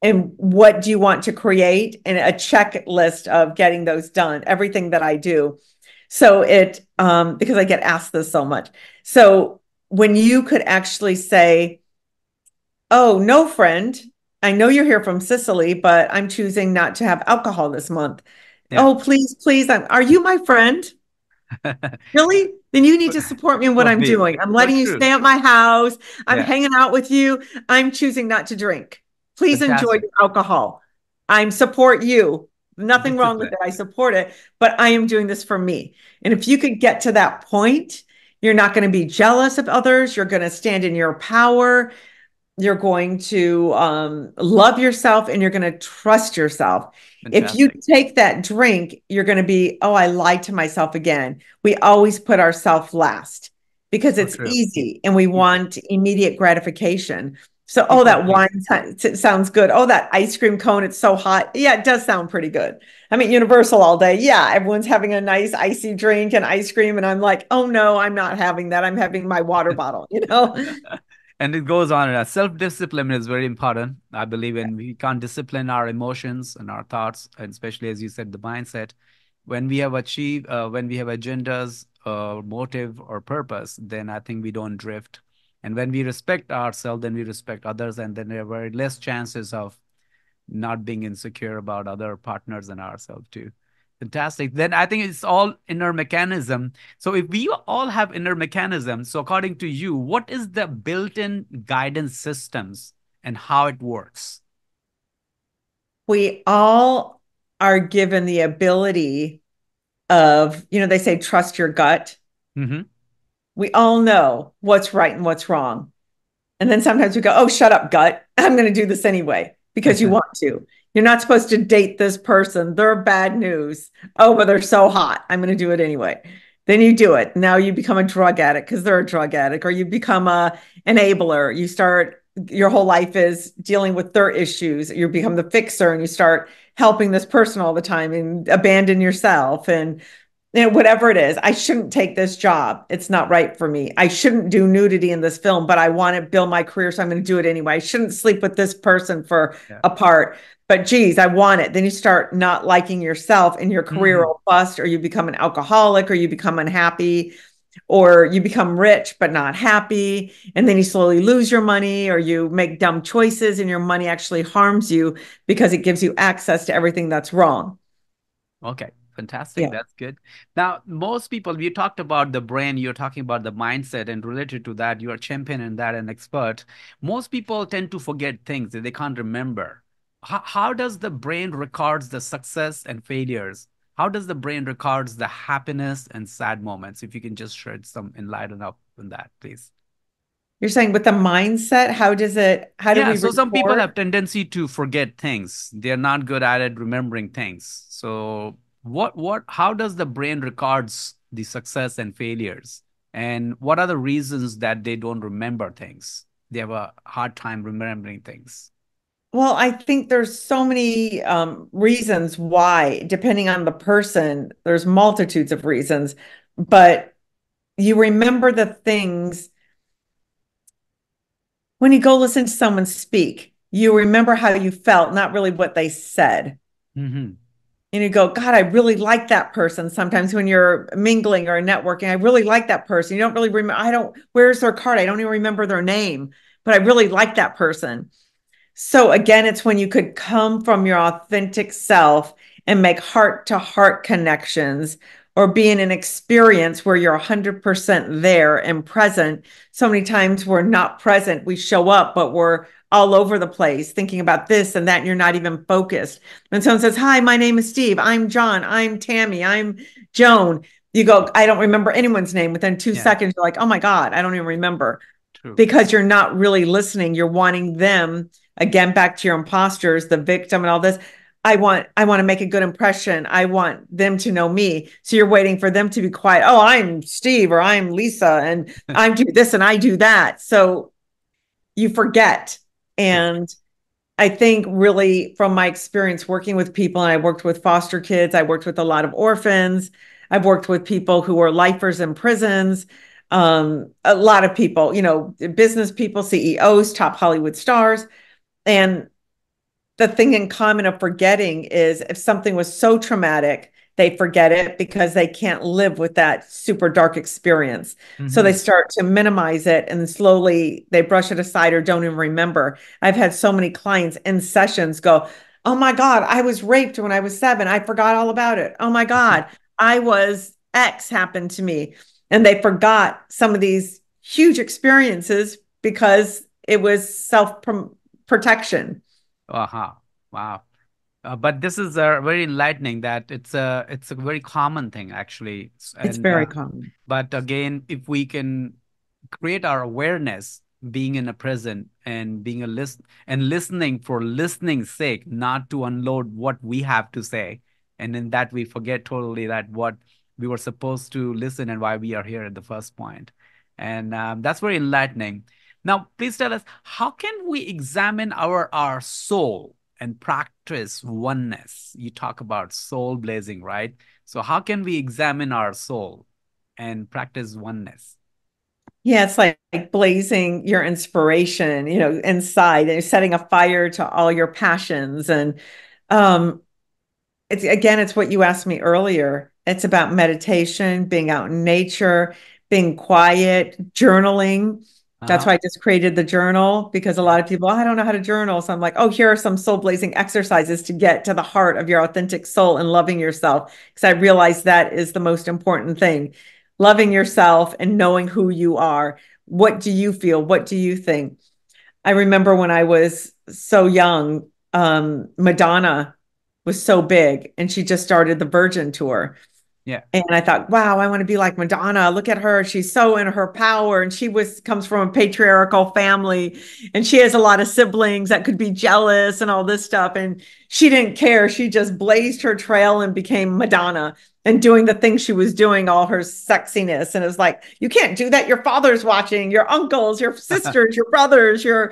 And what do you want to create? And a checklist of getting those done, everything that I do. So because I get asked this so much. So when you could actually say, oh, no, friend, I know you're here from Sicily, but I'm choosing not to have alcohol this month. Yeah. Oh, please, please, are you my friend? Really? Then you need to support me in what Could I'm be, doing. I'm but letting you true. stay at my house. I'm Yeah. hanging out with you. I'm choosing not to drink. Please enjoy Fantastic. your alcohol. I'm support you. Nothing wrong with Discipline. it. I support it, but I am doing this for me. And if you could get to that point, you're not going to be jealous of others. You're going to stand in your power. You're going to love yourself and you're going to trust yourself. If you Fantastic. take that drink, you're going to be, oh, I lied to myself again. We always put ourselves last because So it's true. easy and we Easy. want immediate gratification. So, oh, People that please. wine sounds good. Oh, that ice cream cone, it's so hot. Yeah, it does sound pretty good. I'm at Universal all day. Yeah, everyone's having a nice icy drink and ice cream. And I'm like, oh, no, I'm not having that. I'm having my water bottle, you know? And it goes on. And self-discipline is very important. I believe when we can't discipline our emotions and our thoughts, and especially as you said, the mindset, when we have achieved, when we have agendas, motive or purpose, then I think we don't drift. And when we respect ourselves, then we respect others, and then there are very less chances of not being insecure about other partners and ourselves too. Fantastic. Then I think it's all inner mechanism. So if we all have inner mechanisms, so according to you, what is the built-in guidance systems and how it works? We all are given the ability of, they say, trust your gut. Hmm. We all know what's right and what's wrong. And then sometimes we go, oh, shut up, gut. I'm going to do this anyway because you want to. You're not supposed to date this person. They're bad news. Oh, but they're so hot. I'm going to do it anyway. Then you do it. Now you become a drug addict because they're a drug addict, or you become a enabler. You start, your whole life is dealing with their issues. You become the fixer and you start helping this person all the time and abandon yourself. And whatever it is, I shouldn't take this job. It's not right for me. I shouldn't do nudity in this film, but I want to build my career, so I'm going to do it anyway. I shouldn't sleep with this person for Yeah. a part, but geez, I want it. Then you start not liking yourself and your career Hmm. will bust, or you become an alcoholic, or you become unhappy, or you become rich but not happy. And then you slowly lose your money, or you make dumb choices and your money actually harms you because it gives you access to everything that's wrong. Okay. Fantastic. Yeah. That's good. Now, most people, you talked about the brain, you're talking about the mindset, and related to that, you're a champion in that, an expert. Most people tend to forget things that they can't remember. how does the brain records the success and failures? How does the brain records the happiness and sad moments? If you can just shed some enlighten up on that, please. You're saying with the mindset, how do Yeah, we so some people record? have tendency to forget things. They're not good at it remembering things. So how does the brain records the success and failures? And what are the reasons that they don't remember things? They have a hard time remembering things. Well, I think there's so many reasons why, depending on the person, there's multitudes of reasons, but you remember the things when you go listen to someone speak, you remember how you felt, not really what they said. Hmm. And you go, God, I really like that person. Sometimes when you're mingling or networking, I really like that person. You don't really remember, where's their card? I don't even remember their name, but I really like that person. So again, it's when you could come from your authentic self and make heart to heart connections or be in an experience where you're 100% there and present. So many times we're not present. We show up, but we're all over the place thinking about this and that, and you're not even focused. When someone says, Hi, my name is Steve. I'm John. I'm Tammy. I'm Joan. You go, I don't remember anyone's name. Within two Yeah, seconds, you're like, oh my God, I don't even remember true. because you're not really listening. You're wanting them again back to your imposters, the victim and all this. I want to make a good impression. I want them to know me. So you're waiting for them to be quiet. Oh, I'm Steve or I'm Lisa and I do this and I do that. So you forget. True. And I think really from my experience working with people, and I worked with foster kids, I worked with a lot of orphans, I've worked with people who are lifers in prisons, a lot of people, business people, CEOs, top Hollywood stars. And the thing in common of forgetting is if something was so traumatic, they forget it because they can't live with that super dark experience. So they Hmm. start to minimize it and slowly they brush it aside or don't even remember. I've had so many clients in sessions go, oh my God, I was raped when I was 7. I forgot all about it. Oh my God, I was X happened to me. And they forgot some of these huge experiences because it was self protection. Uh-huh. Wow. But this is very enlightening that it's a very common thing actually. It's And very common. but again, if we can create our awareness, being in a present and being a listen and listening for listening's sake, not to unload what we have to say, and in that we forget totally that what we were supposed to listen and why we are here at the first point, and that's very enlightening. Now, please tell us, how can we examine our soul and practice oneness? You talk about soul blazing, right? So how can we examine our soul and practice oneness? Yeah, it's like blazing your inspiration, inside and setting a fire to all your passions. And um, it's what you asked me earlier. It's about meditation, being out in nature, being quiet, journaling. That's Uh-huh. why I just created the journal because a Yeah. lot of people, I don't know how to journal. So I'm like, oh, here are some soul blazing exercises to get to the heart of your authentic soul and loving yourself. Because I realized that is the most important thing. Loving yourself and knowing who you are. What do you feel? What do you think? I remember when I was so young, Madonna was so big and she just started the Virgin tour. Yeah. And I thought, wow, I want to be like Madonna. Look at her. She's so in her power. And she comes from a patriarchal family. And she has a lot of siblings that could be jealous and all this stuff. And she didn't care. She just blazed her trail and became Madonna and doing the things she was doing, all her sexiness. And it was like, you can't do that. Your father's watching, your uncles, your sisters, your brothers, your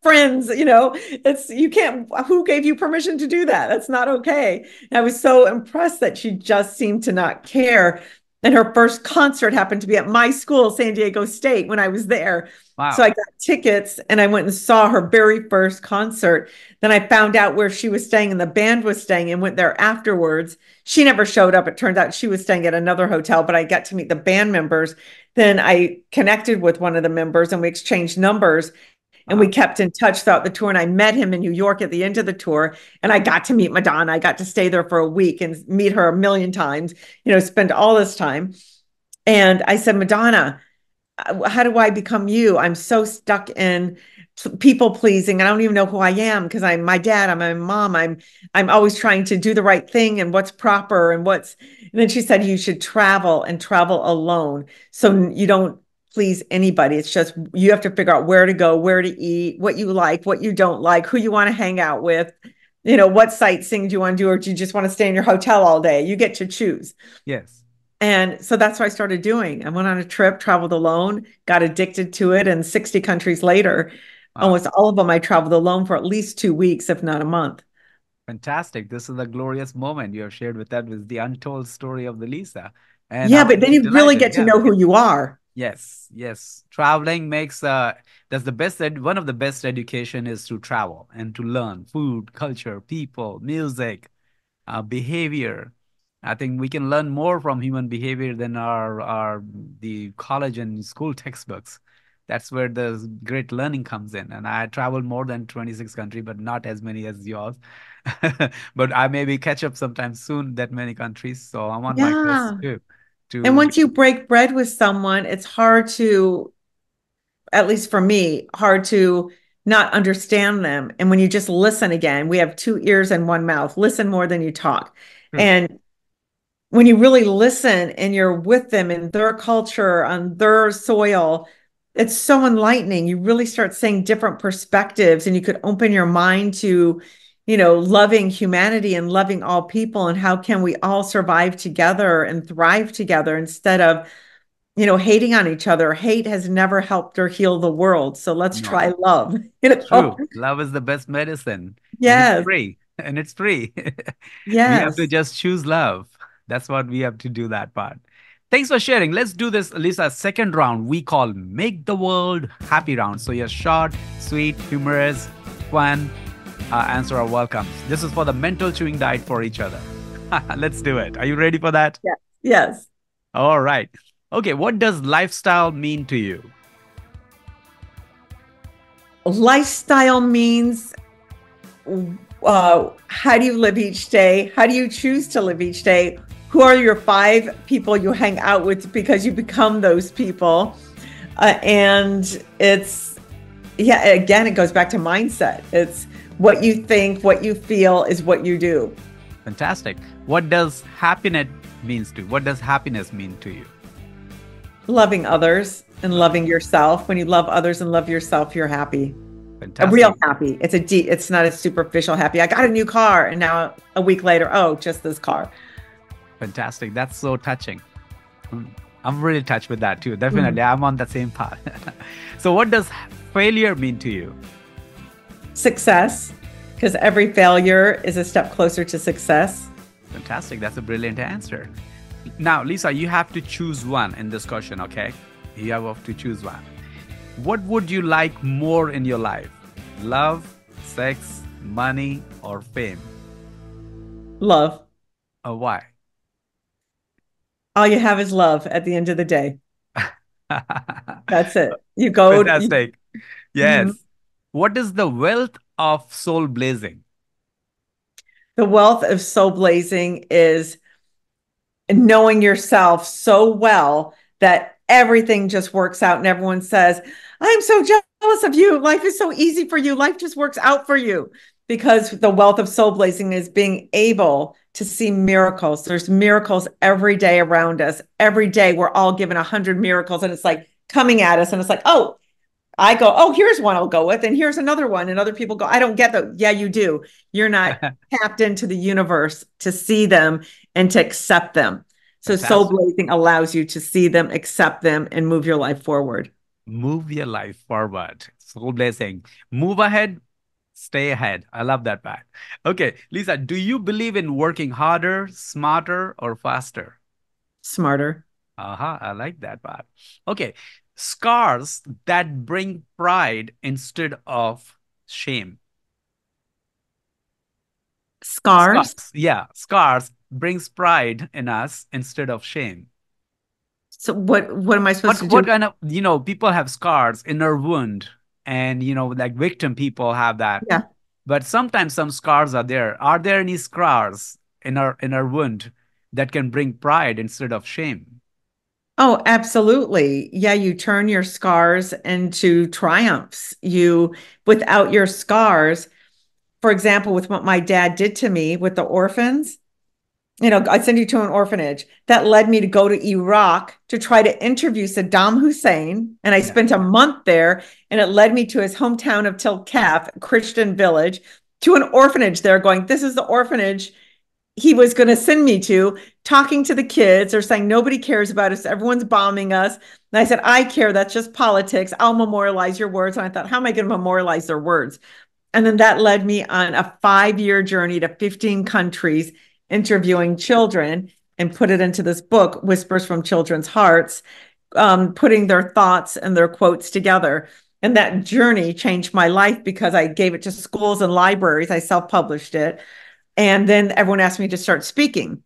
friends, it's you can't, who gave you permission to do that? That's not okay. And I was so impressed that she just seemed to not care. And her first concert happened to be at my school, San Diego State, when I was there. So Wow. I got tickets and I went and saw her very first concert. Then I found out where she was staying and the band was staying and went there afterwards. She never showed up. It turned out she was staying at another hotel, but I got to meet the band members. Then I connected with one of the members and we exchanged numbers. And we Wow. kept in touch throughout the tour. And I met him in New York at the end of the tour. And I got to meet Madonna. I got to stay there for a week and meet her a million times, spend all this time. And I said, Madonna, how do I become you? I'm so stuck in people pleasing. I don't even know who I am because I'm my dad, I'm my mom. I'm always trying to do the right thing and what's proper and what's. And then she said you should travel and travel alone. So you don't please anybody. It's just you have to figure out where to go, where to eat, what you like, what you don't like, who you want to hang out with. What sightseeing do you want to do, or do you just want to stay in your hotel all day? You get to choose. Yes. And so that's what I started doing. I went on a trip, traveled alone, got addicted to it. And 60 countries later, Wow. almost all of them, I traveled alone for at least 2 weeks, if not a month. Fantastic. This is a glorious moment you have shared with that with the untold story of the Lisa. And Yeah, I'm but then you really delighted. get to Yeah. know who you are. Yes, yes. Traveling makes that's the best one of the best education is to travel and to learn food, culture, people, music, behavior. I think we can learn more from human behavior than our the college and school textbooks. That's where the great learning comes in. And I traveled more than 26 countries, but not as many as yours. But I maybe catch up sometime soon that many countries. So I'm on my quest Yeah. too And to once you break bread with someone, it's hard to, at least for me, hard to not understand them. And when you just listen again, we have two ears and one mouth, listen more than you talk. true. And when you really listen and you're with them in their culture, on their soil, it's so enlightening. You really start seeing different perspectives and you could open your mind to, loving humanity and loving all people and how can we all survive together and thrive together instead of, hating on each other. Hate has never helped or healed the world. So let's No, try love, you know? true. Love is the best medicine, and it's Yes, free. And it's free. We have to yes. just choose love. That's what we have to do that part. Thanks for sharing. Let's do this, Lisa. Second round we call Make the World Happy round. So you're short, sweet, humorous, fun. Answer are welcome. This is for the mental chewing diet for each other. Let's do it. Are you ready for that? Yes, yes. All right. Okay. What does lifestyle mean to you? Lifestyle means how do you live each day? How do you choose to live each day? Who are your five people you hang out with because you become those people? And it's, yeah, again, it goes back to mindset. It's what you think, what you feel is what you do. Fantastic. What does happiness means to? What does happiness mean to you? Loving others and loving yourself. When you love others and love yourself, you're happy. A real Fantastic. happy. It's not a superficial happy. I got a new car. And now a week later, oh, just this car. Fantastic. That's so touching. Mm, I'm really touched with that too. Mhm. Definitely. I'm on the same path. So, what does failure mean to you? Success, because every failure is a step closer to success. Fantastic. That's a brilliant answer. Now, Lisa, you have to choose one in this question, okay? You have to choose one. What would you like more in your life? Love, sex, money, or fame? Love. Or why? All you have is love at the end of the day. That's it. You go, Fantastic. Mhm. Yes. What is the wealth of soul blazing? The wealth of soul blazing is knowing yourself so well that everything just works out and everyone says, I'm so jealous of you. Life is so easy for you. Life just works out for you because the wealth of soul blazing is being able to see miracles. There's miracles every day around us. Every day we're all given 100 miracles and it's like coming at us and it's like, oh, I go, oh, here's one I'll go with, and here's another one. And other people go, I don't get that. Yeah, you do. You're not tapped into the universe to see them and to accept them. So soul Fantastic. blazing allows you to see them, accept them, and move your life forward. Move your life forward. Soul blazing. Move ahead, stay ahead. I love that part. Okay, Lisa, do you believe in working harder, smarter, or faster? Smarter. Aha, I like that part. Okay, scars that bring pride instead of shame. Scars. Scars, yeah, scars brings pride in us instead of shame. So what am I supposed to What do? kind of, people have scars, inner wound, and like victim people have that. Yeah. But sometimes some scars are there. Are there any scars in our wound that can bring pride instead of shame? Oh, absolutely. Yeah, you turn your scars into triumphs. Without your scars, for example, with what my dad did to me with the orphans, I sent you to an orphanage. That led me to go to Iraq to try to interview Saddam Hussein. And I Yeah. spent a month there, and it led me to his hometown of Tilkaf, a Christian village, to an orphanage there, going, this is the orphanage he was going to send me to, talking to the kids. They're saying nobody cares about us. Everyone's bombing us. And I said, I care. That's just politics. I'll memorialize your words. And I thought, how am I going to memorialize their words? And then that led me on a 5-year journey to 15 countries, interviewing children, and put it into this book, Whispers from Children's Hearts, putting their thoughts and their quotes together. And that journey changed my life because I gave it to schools and libraries. I self-published it. And then everyone asked me to start speaking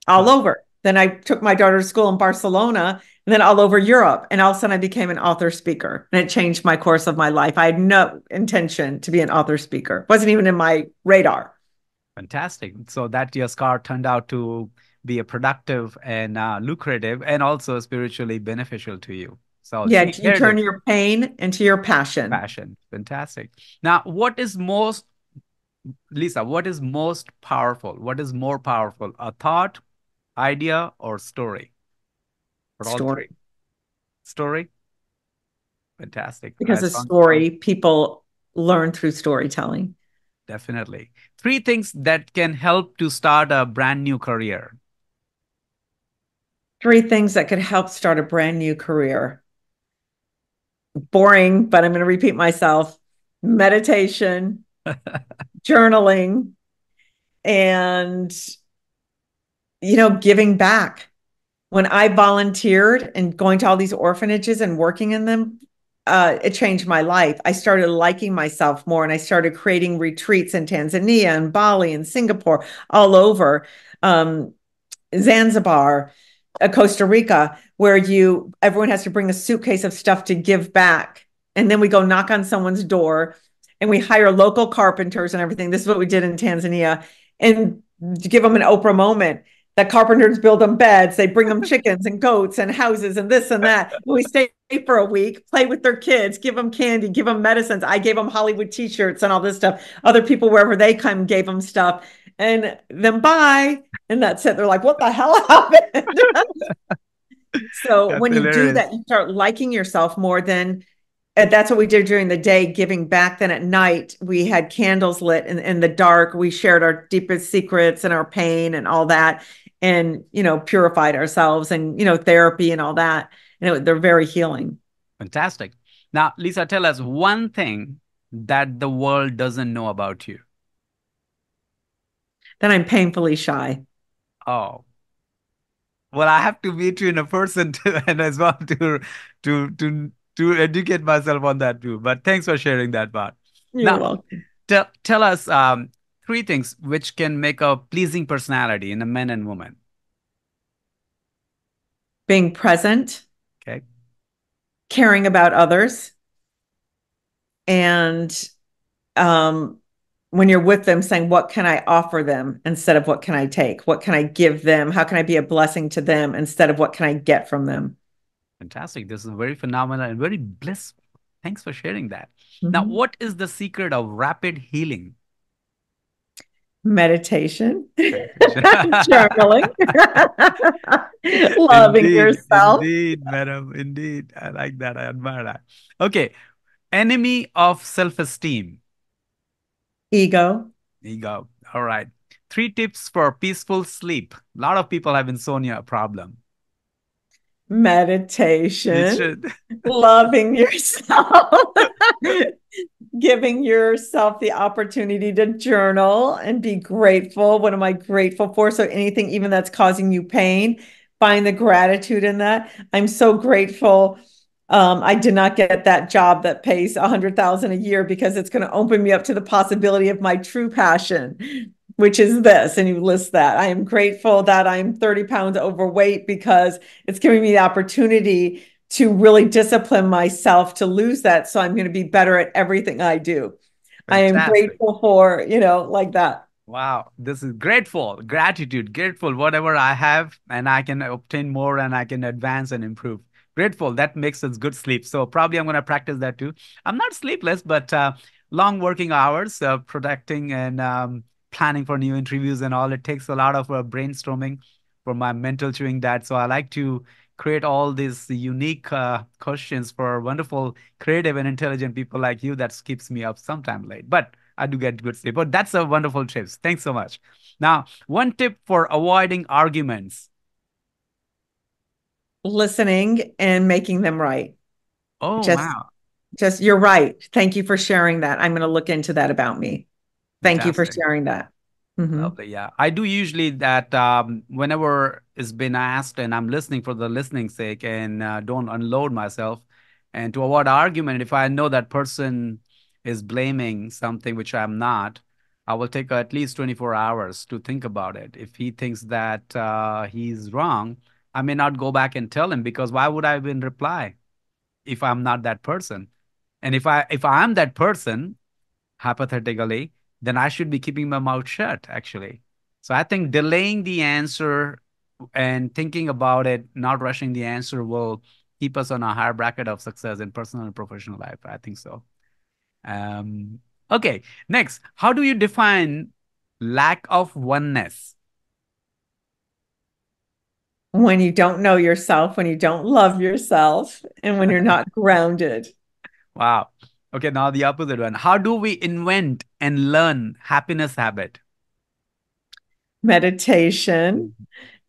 all Wow. over. Then I took my daughter to school in Barcelona, and then all over Europe. And all of a sudden I became an author speaker, and it changed my course of my life. I had no intention to be an author speaker. It wasn't even in my radar. Fantastic. So that your scar turned out to be a productive and lucrative and also spiritually beneficial to you. So Yeah, see, you there it is. turn your pain into your passion. Passion. Fantastic. Now, Lisa, what is most powerful? What is more powerful? A thought, idea, or story? Or all Story. three? Story? Fantastic. Because a Sounds story, people learn through storytelling. definitely. Three things that can help to start a brand new career. 3 things that could help start a brand new career. Boring, but I'm going to repeat myself. Meditation, journaling, and giving back. When I volunteered and going to all these orphanages and working in them, it changed my life. I started liking myself more, and I started creating retreats in Tanzania and Bali and Singapore, all over, Zanzibar, Costa Rica, where everyone has to bring a suitcase of stuff to give back. And then we go knock on someone's door, and we hire local carpenters and everything. This is what we did in Tanzania, and give them an Oprah moment. The carpenters build them beds. They bring them chickens and goats and houses and this and that. And we stay for a week, play with their kids, give them candy, give them medicines. I gave them Hollywood t-shirts and all this stuff. Other people, wherever they come, gave them stuff. And then bye. And that's it. They're like, what the hell happened? So That's when you do hilarious. that, you start liking yourself more than, and that's what we did during the day, giving back. Then at night, we had candles lit in the dark. We shared our deepest secrets and our pain and all that, and, purified ourselves, and, therapy and all that. And they're very healing. Fantastic. Now, Lisa, tell us one thing that the world doesn't know about you. Then I'm painfully shy. Oh, well, I have to meet you in a person and as well to educate myself on that too. But thanks for sharing that part. You're Now, welcome. tell us three things which can make a pleasing personality in a man and woman. Being present, Okay. caring about others, and um, when you're with them, saying, what can I offer them instead of what can I take? What can I give them? How can I be a blessing to them instead of what can I get from them? Fantastic. This is very phenomenal and very blissful. Thanks for sharing that. Now, Mhm. what is the secret of rapid healing? Meditation, Meditation. journaling, loving Indeed, yourself, indeed, madam, indeed. I like that. I admire that. Okay. Enemy of self-esteem. ego, Ego. All right. Three tips for peaceful sleep. A lot of people have insomnia problem. You meditation, should. loving yourself, giving yourself the opportunity to journal and be grateful. What am I grateful for? So anything, even that's causing you pain, find the gratitude in that. I'm so grateful. I did not get that job that pays 100,000 a year, because it's going to open me up to the possibility of my true passion, which is this. And you list that. I am grateful that I'm 30 pounds overweight, because it's giving me the opportunity to really discipline myself to lose that. So I'm going to be better at everything I do. I am Fantastic. grateful for, like that. Wow, this is grateful, gratitude, grateful, whatever I have, and I can obtain more and I can advance and improve. Grateful, that makes us good sleep. So probably I'm going to practice that too. I'm not sleepless, but long working hours, protecting and planning for new interviews and all. It takes a lot of brainstorming for my mental chewing that. So I like to create all these unique questions for wonderful, creative, and intelligent people like you that keeps me up sometime late. But I do get good sleep. But that's a wonderful tips. Thanks so much. Now, one tip for avoiding arguments. Listening and making them right. Oh, Just, wow. just, you're right. Thank you for sharing that. I'm going to look into that about me. Thank you for Fantastic. sharing that. Mhm. Lovely. Yeah. I do usually that whenever it's been asked and I'm listening for the listening's sake and don't unload myself and to avoid argument, if I know that person is blaming something which I'm not, I will take at least 24 hours to think about it. If he thinks that he's wrong, I may not go back and tell him because why would I even reply if I'm not that person? And if I am that person, hypothetically, then I should be keeping my mouth shut, actually. So I think delaying the answer and thinking about it, not rushing the answer, will keep us on a higher bracket of success in personal and professional life. I think so. Um, okay, next, how do you define lack of oneness? When you don't know yourself, when you don't love yourself, and when you're not grounded. Wow. Okay, now the opposite one. How do we invent and learn happiness habit? Meditation,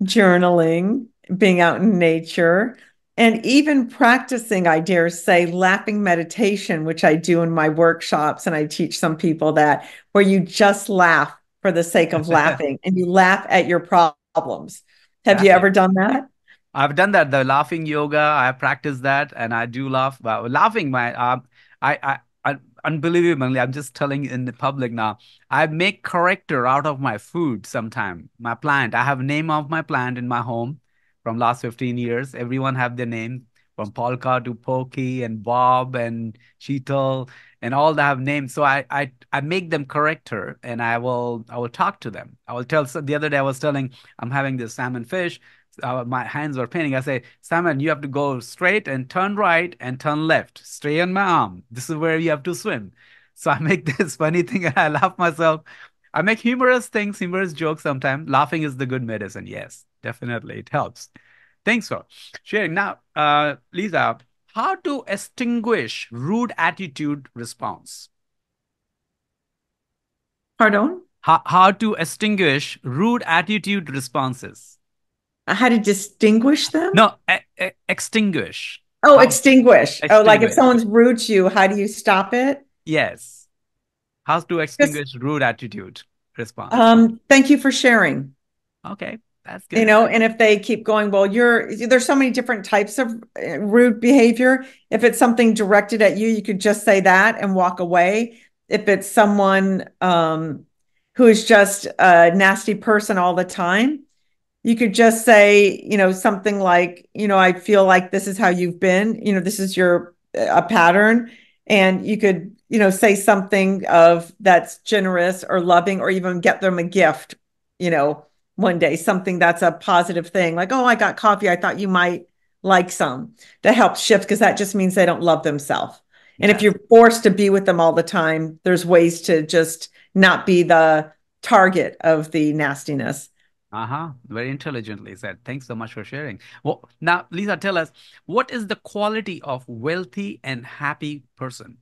journaling, being out in nature, and even practicing, I dare say, laughing meditation, which I do in my workshops. And I teach some people that where you just laugh for the sake of laughing and you laugh at your problems. Have you Fantastic. ever done that? I've done that, the laughing yoga. I practice that, and I do laugh. But laughing, I, unbelievably, I'm just telling in the public now. I make character out of my food. Sometime my plant. I have name of my plant in my home from last 15 years. Everyone have their name from Polka to Pokey and Bob and Sheetal and all that have names. So I make them character, and I will talk to them. I will tell. So the other day I was telling I'm having this salmon fish, my hands were paining. I say, Simon, you have to go straight and turn right and turn left. Stay on my arm. This is where you have to swim. So I make this funny thing and I laugh myself. I make humorous things, humorous jokes sometimes. Laughing is the good medicine. Yes, definitely. It helps. Thanks for sharing. Now, Lisa, how to extinguish rude attitude response? Pardon? How to extinguish rude attitude responses? How to distinguish them? No, extinguish. Oh, How extinguish. Oh, like if extinguish? someone's rude to you, how do you stop it? Yes. How to Just extinguish rude attitude response? thank you for sharing. Okay, that's good. And if they keep going, well, there's so many different types of rude behavior. If it's something directed at you, you could just say that and walk away. If it's someone who is just a nasty person all the time, you could just say, something like, I feel like this is how you've been, this is your a pattern. And you could, say something of that's generous or loving, or even get them a gift, you know, one day, something that's a positive thing, like, oh, I got coffee. I thought you might like some, to help shift, because that just means they don't love themselves. And if Fantastic. you're forced to be with them all the time, there's ways to just not be the target of the nastiness. Uh-huh. Very intelligently said. Thanks so much for sharing. Well, now, Lisa, tell us, what is the quality of wealthy and happy person?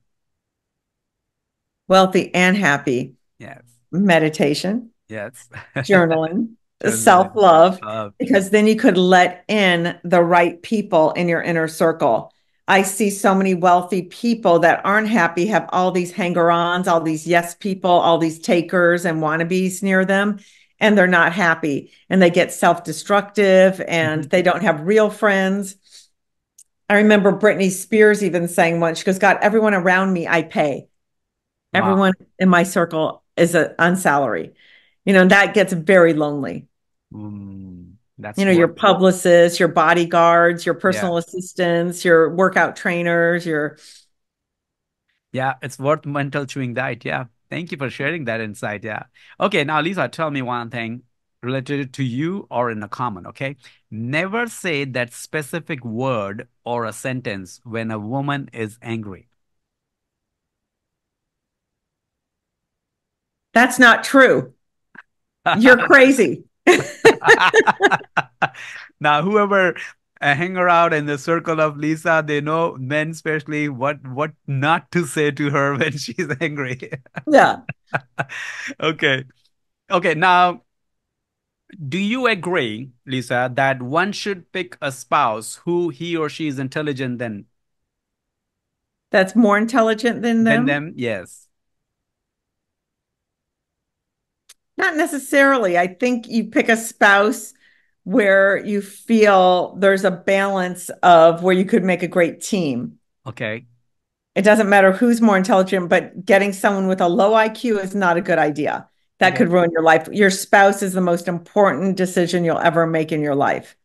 Wealthy and happy. Yes. Meditation, Yes. journaling, Journaling. self-love, Love. because then you could let in the right people in your inner circle. I see so many wealthy people that aren't happy, have all these hanger-ons, all these yes people, all these takers and wannabes near them, and they're not happy. And they get self-destructive and Mhm. they don't have real friends. I remember Britney Spears even saying once, she goes, God, everyone around me, I pay. Wow. Everyone in my circle is on salary. That gets very lonely. That's Your worth. publicists, your bodyguards, your Yeah. personal assistants, your workout trainers, your Yeah, it's worth mental chewing diet. Yeah. Thank you for sharing that insight. Yeah. Okay. Now, Lisa, tell me one thing related to you or in a common. Okay. Never say that specific word or a sentence when a woman is angry. That's not true. You're crazy. Now, whoever hang around in the circle of Lisa, they know men especially what not to say to her when she's angry. Yeah. Okay. Okay. Now, do you agree, Lisa, that one should pick a spouse who he or she is intelligent That's more intelligent than than them? them? Yes. Not necessarily. I think you pick a spouse where you feel there's a balance of where you could make a great team. Okay. It doesn't matter who's more intelligent, but getting someone with a low IQ is not a good idea. That Okay. could ruin your life. Your spouse is the most important decision you'll ever make in your life.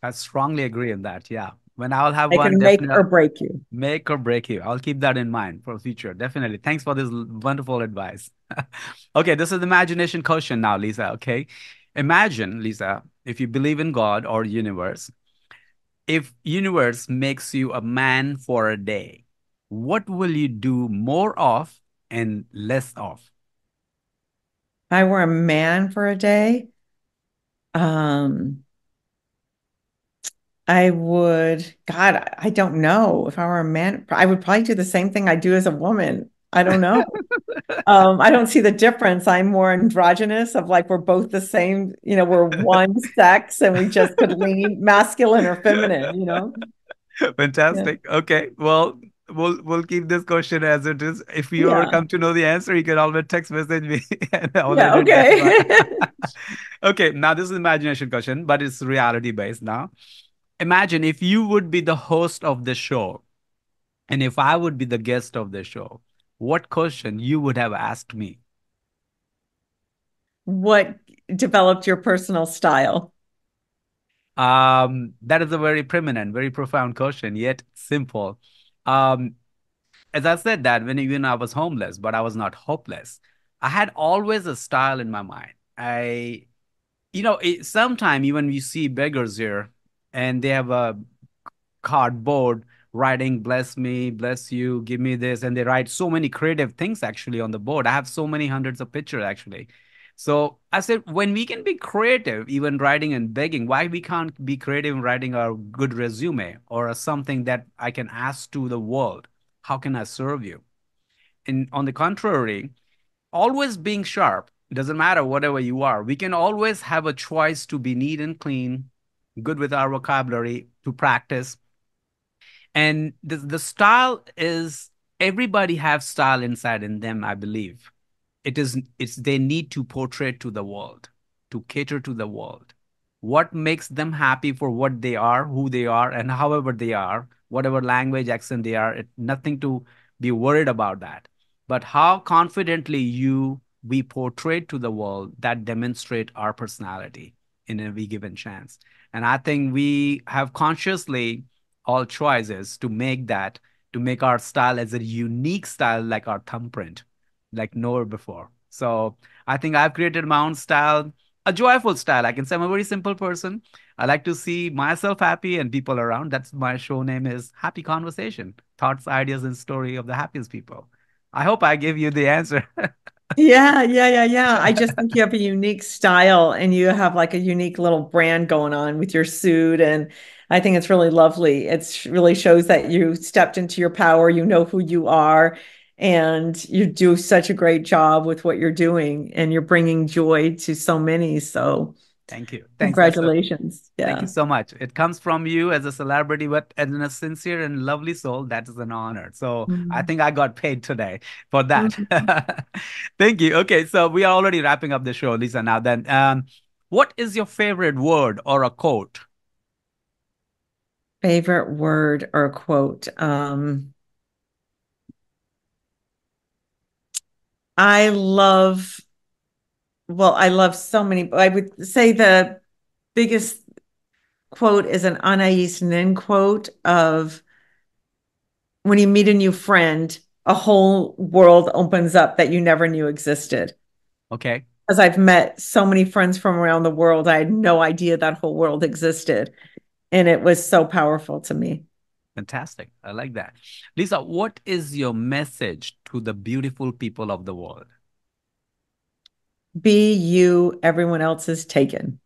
I strongly agree on that. Yeah. When I'll have They one, can make definitely or break you. make or break you. I'll keep that in mind for future. Definitely. Thanks for this wonderful advice. Okay, this is the imagination question now, Lisa. Okay. Imagine, Lisa, if you believe in God or universe, if universe makes you a man for a day, what will you do more of and less of? If I were a man for a day, um, I would, God, I don't know. If I were a man, I would probably do the same thing I do as a woman. I don't know. I don't see the difference. I'm more androgynous of like we're both the same, we're one sex and we just could lean masculine or feminine. Yeah. Fantastic. Okay. Well, we'll keep this question as it is. If you ever Yeah. come to know the answer, you can always text message me and I'll Yeah. edit that one. Okay. Okay, now this is imagination question, but it's reality based now. Imagine if you would be the host of the show and if I would be the guest of the show, what question you would have asked me? What developed your personal style? That is a very prominent, very profound question, yet simple. Um, as I said that when even I was homeless, but I was not hopeless. I had always a style in my mind. Sometime even you see beggars here, and they have a cardboard writing bless me, bless you, give me this, and they write so many creative things actually on the board. I have so many hundreds of pictures actually. So I said, when we can be creative even writing and begging, why we can't be creative in writing a good resume or something that I can ask to the world? How can I serve you? And on the contrary, always being sharp, it doesn't matter whatever you are, we can always have a choice to be neat and clean, good with our vocabulary, to practice. And the style is, everybody have style inside in them, I believe. It's they need to portray to the world, to cater to the world. What makes them happy for what they are, who they are, and however they are, whatever language, accent they are, nothing to be worried about that. But how confidently we portray to the world, that demonstrate our personality in every given chance. And I think we have consciously all choices to make our style as a unique style, like our thumbprint, like never before. So I think I've created my own style, a joyful style. I can say I'm a very simple person. I like to see myself happy and people around. That's my show name is Happy Conversation, Thoughts, Ideas, and Story of the Happiest People. I hope I give you the answer. Yeah, yeah, yeah, yeah. I just think you have a unique style and you have like a unique little brand going on with your suit. And I think it's really lovely. It's really shows that you stepped into your power, you know who you are, and you do such a great job with what you're doing and you're bringing joy to so many. So Thank you. Thanks. congratulations. Thank you Yeah. so much. It comes from you as a celebrity, but as a sincere and lovely soul, that is an honor. So I Mhm. think I got paid today for that. Mhm. Thank you. Okay, so we are already wrapping up the show, Lisa. Now then, what is your favorite word or a quote? Favorite word or quote. I love, I love so many. I would say the biggest quote is an Anais Nin quote of when you meet a new friend, a whole world opens up that you never knew existed. Okay. Because I've met so many friends from around the world, I had no idea that whole world existed. And it was so powerful to me. Fantastic. I like that. Lisa, what is your message to the beautiful people of the world? Be you, everyone else is taken.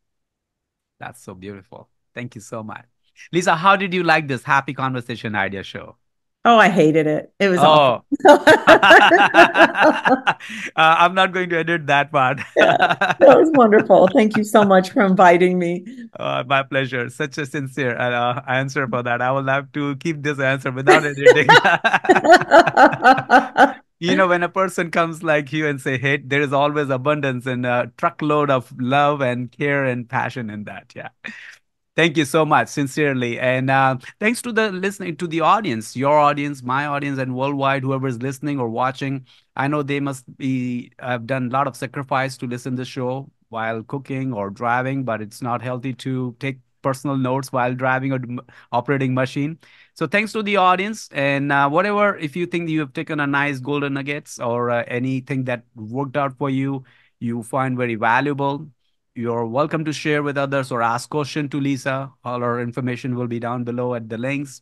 That's so beautiful. Thank you so much. Lisa, how did you like this Happy Conversation Idea show? Oh, I hated it. It was awful. Oh, I'm not going to edit that part. Yeah, that was wonderful. Thank you so much for inviting me. My pleasure. Such a sincere answer for that. I will have to keep this answer without editing. You know, when a person comes like you and say, "Hey, there is always abundance and a truckload of love and care and passion in that." Yeah. Thank you so much, sincerely. And thanks to the listening, to the audience, your audience, my audience, and worldwide, whoever is listening or watching. I know they must be have done a lot of sacrifice to listen to the show while cooking or driving, but it's not healthy to take personal notes while driving or operating machine. So thanks to the audience. And whatever, if you think you have taken a nice golden nuggets or anything that worked out for you, you find very valuable, you're welcome to share with others or ask question to Lisa. All our information will be down below at the links.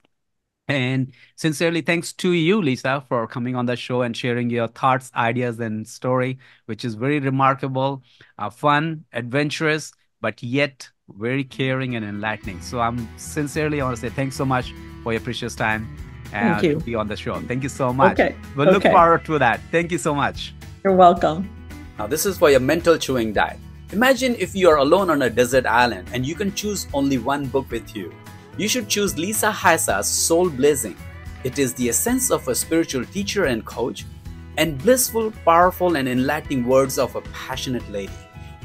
And sincerely, thanks to you, Lisa, for coming on the show and sharing your thoughts, ideas, and story, which is very remarkable, fun, adventurous, but yet very caring and enlightening. So I'm sincerely, I want to say thanks so much for your precious time Thank to you. be on the show. Thank you so much. Okay. We'll look forward to that. Thank you so much. You're welcome. Now, this is for your mental chewing diet. Imagine if you are alone on a desert island and you can choose only one book with you. You should choose Lisa Haisha's SoulBlazing. It is the essence of a spiritual teacher and coach, and blissful, powerful, and enlightening words of a passionate lady.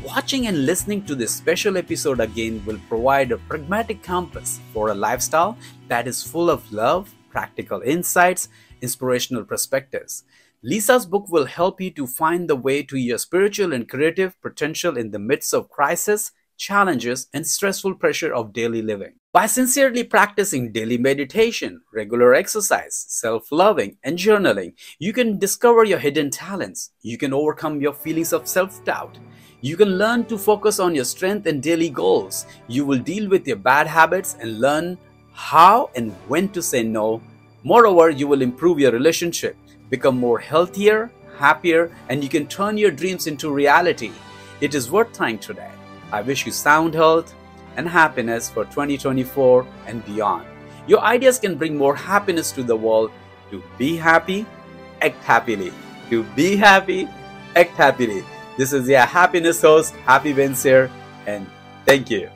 Watching and listening to this special episode again will provide a pragmatic compass for a lifestyle that is full of love, practical insights, inspirational perspectives. Lisa's book will help you to find the way to your spiritual and creative potential in the midst of crisis, challenges, and stressful pressure of daily living. By sincerely practicing daily meditation, regular exercise, self-loving, and journaling, you can discover your hidden talents. You can overcome your feelings of self-doubt. You can learn to focus on your strength and daily goals. You will deal with your bad habits and learn how and when to say no. Moreover, you will improve your relationship, become more healthier, happier, and you can turn your dreams into reality. It is worth trying today. I wish you sound health and happiness for 2024 and beyond. Your ideas can bring more happiness to the world. To be happy, act happily. To be happy, act happily. This is your happiness host, Happy Bains here, and thank you.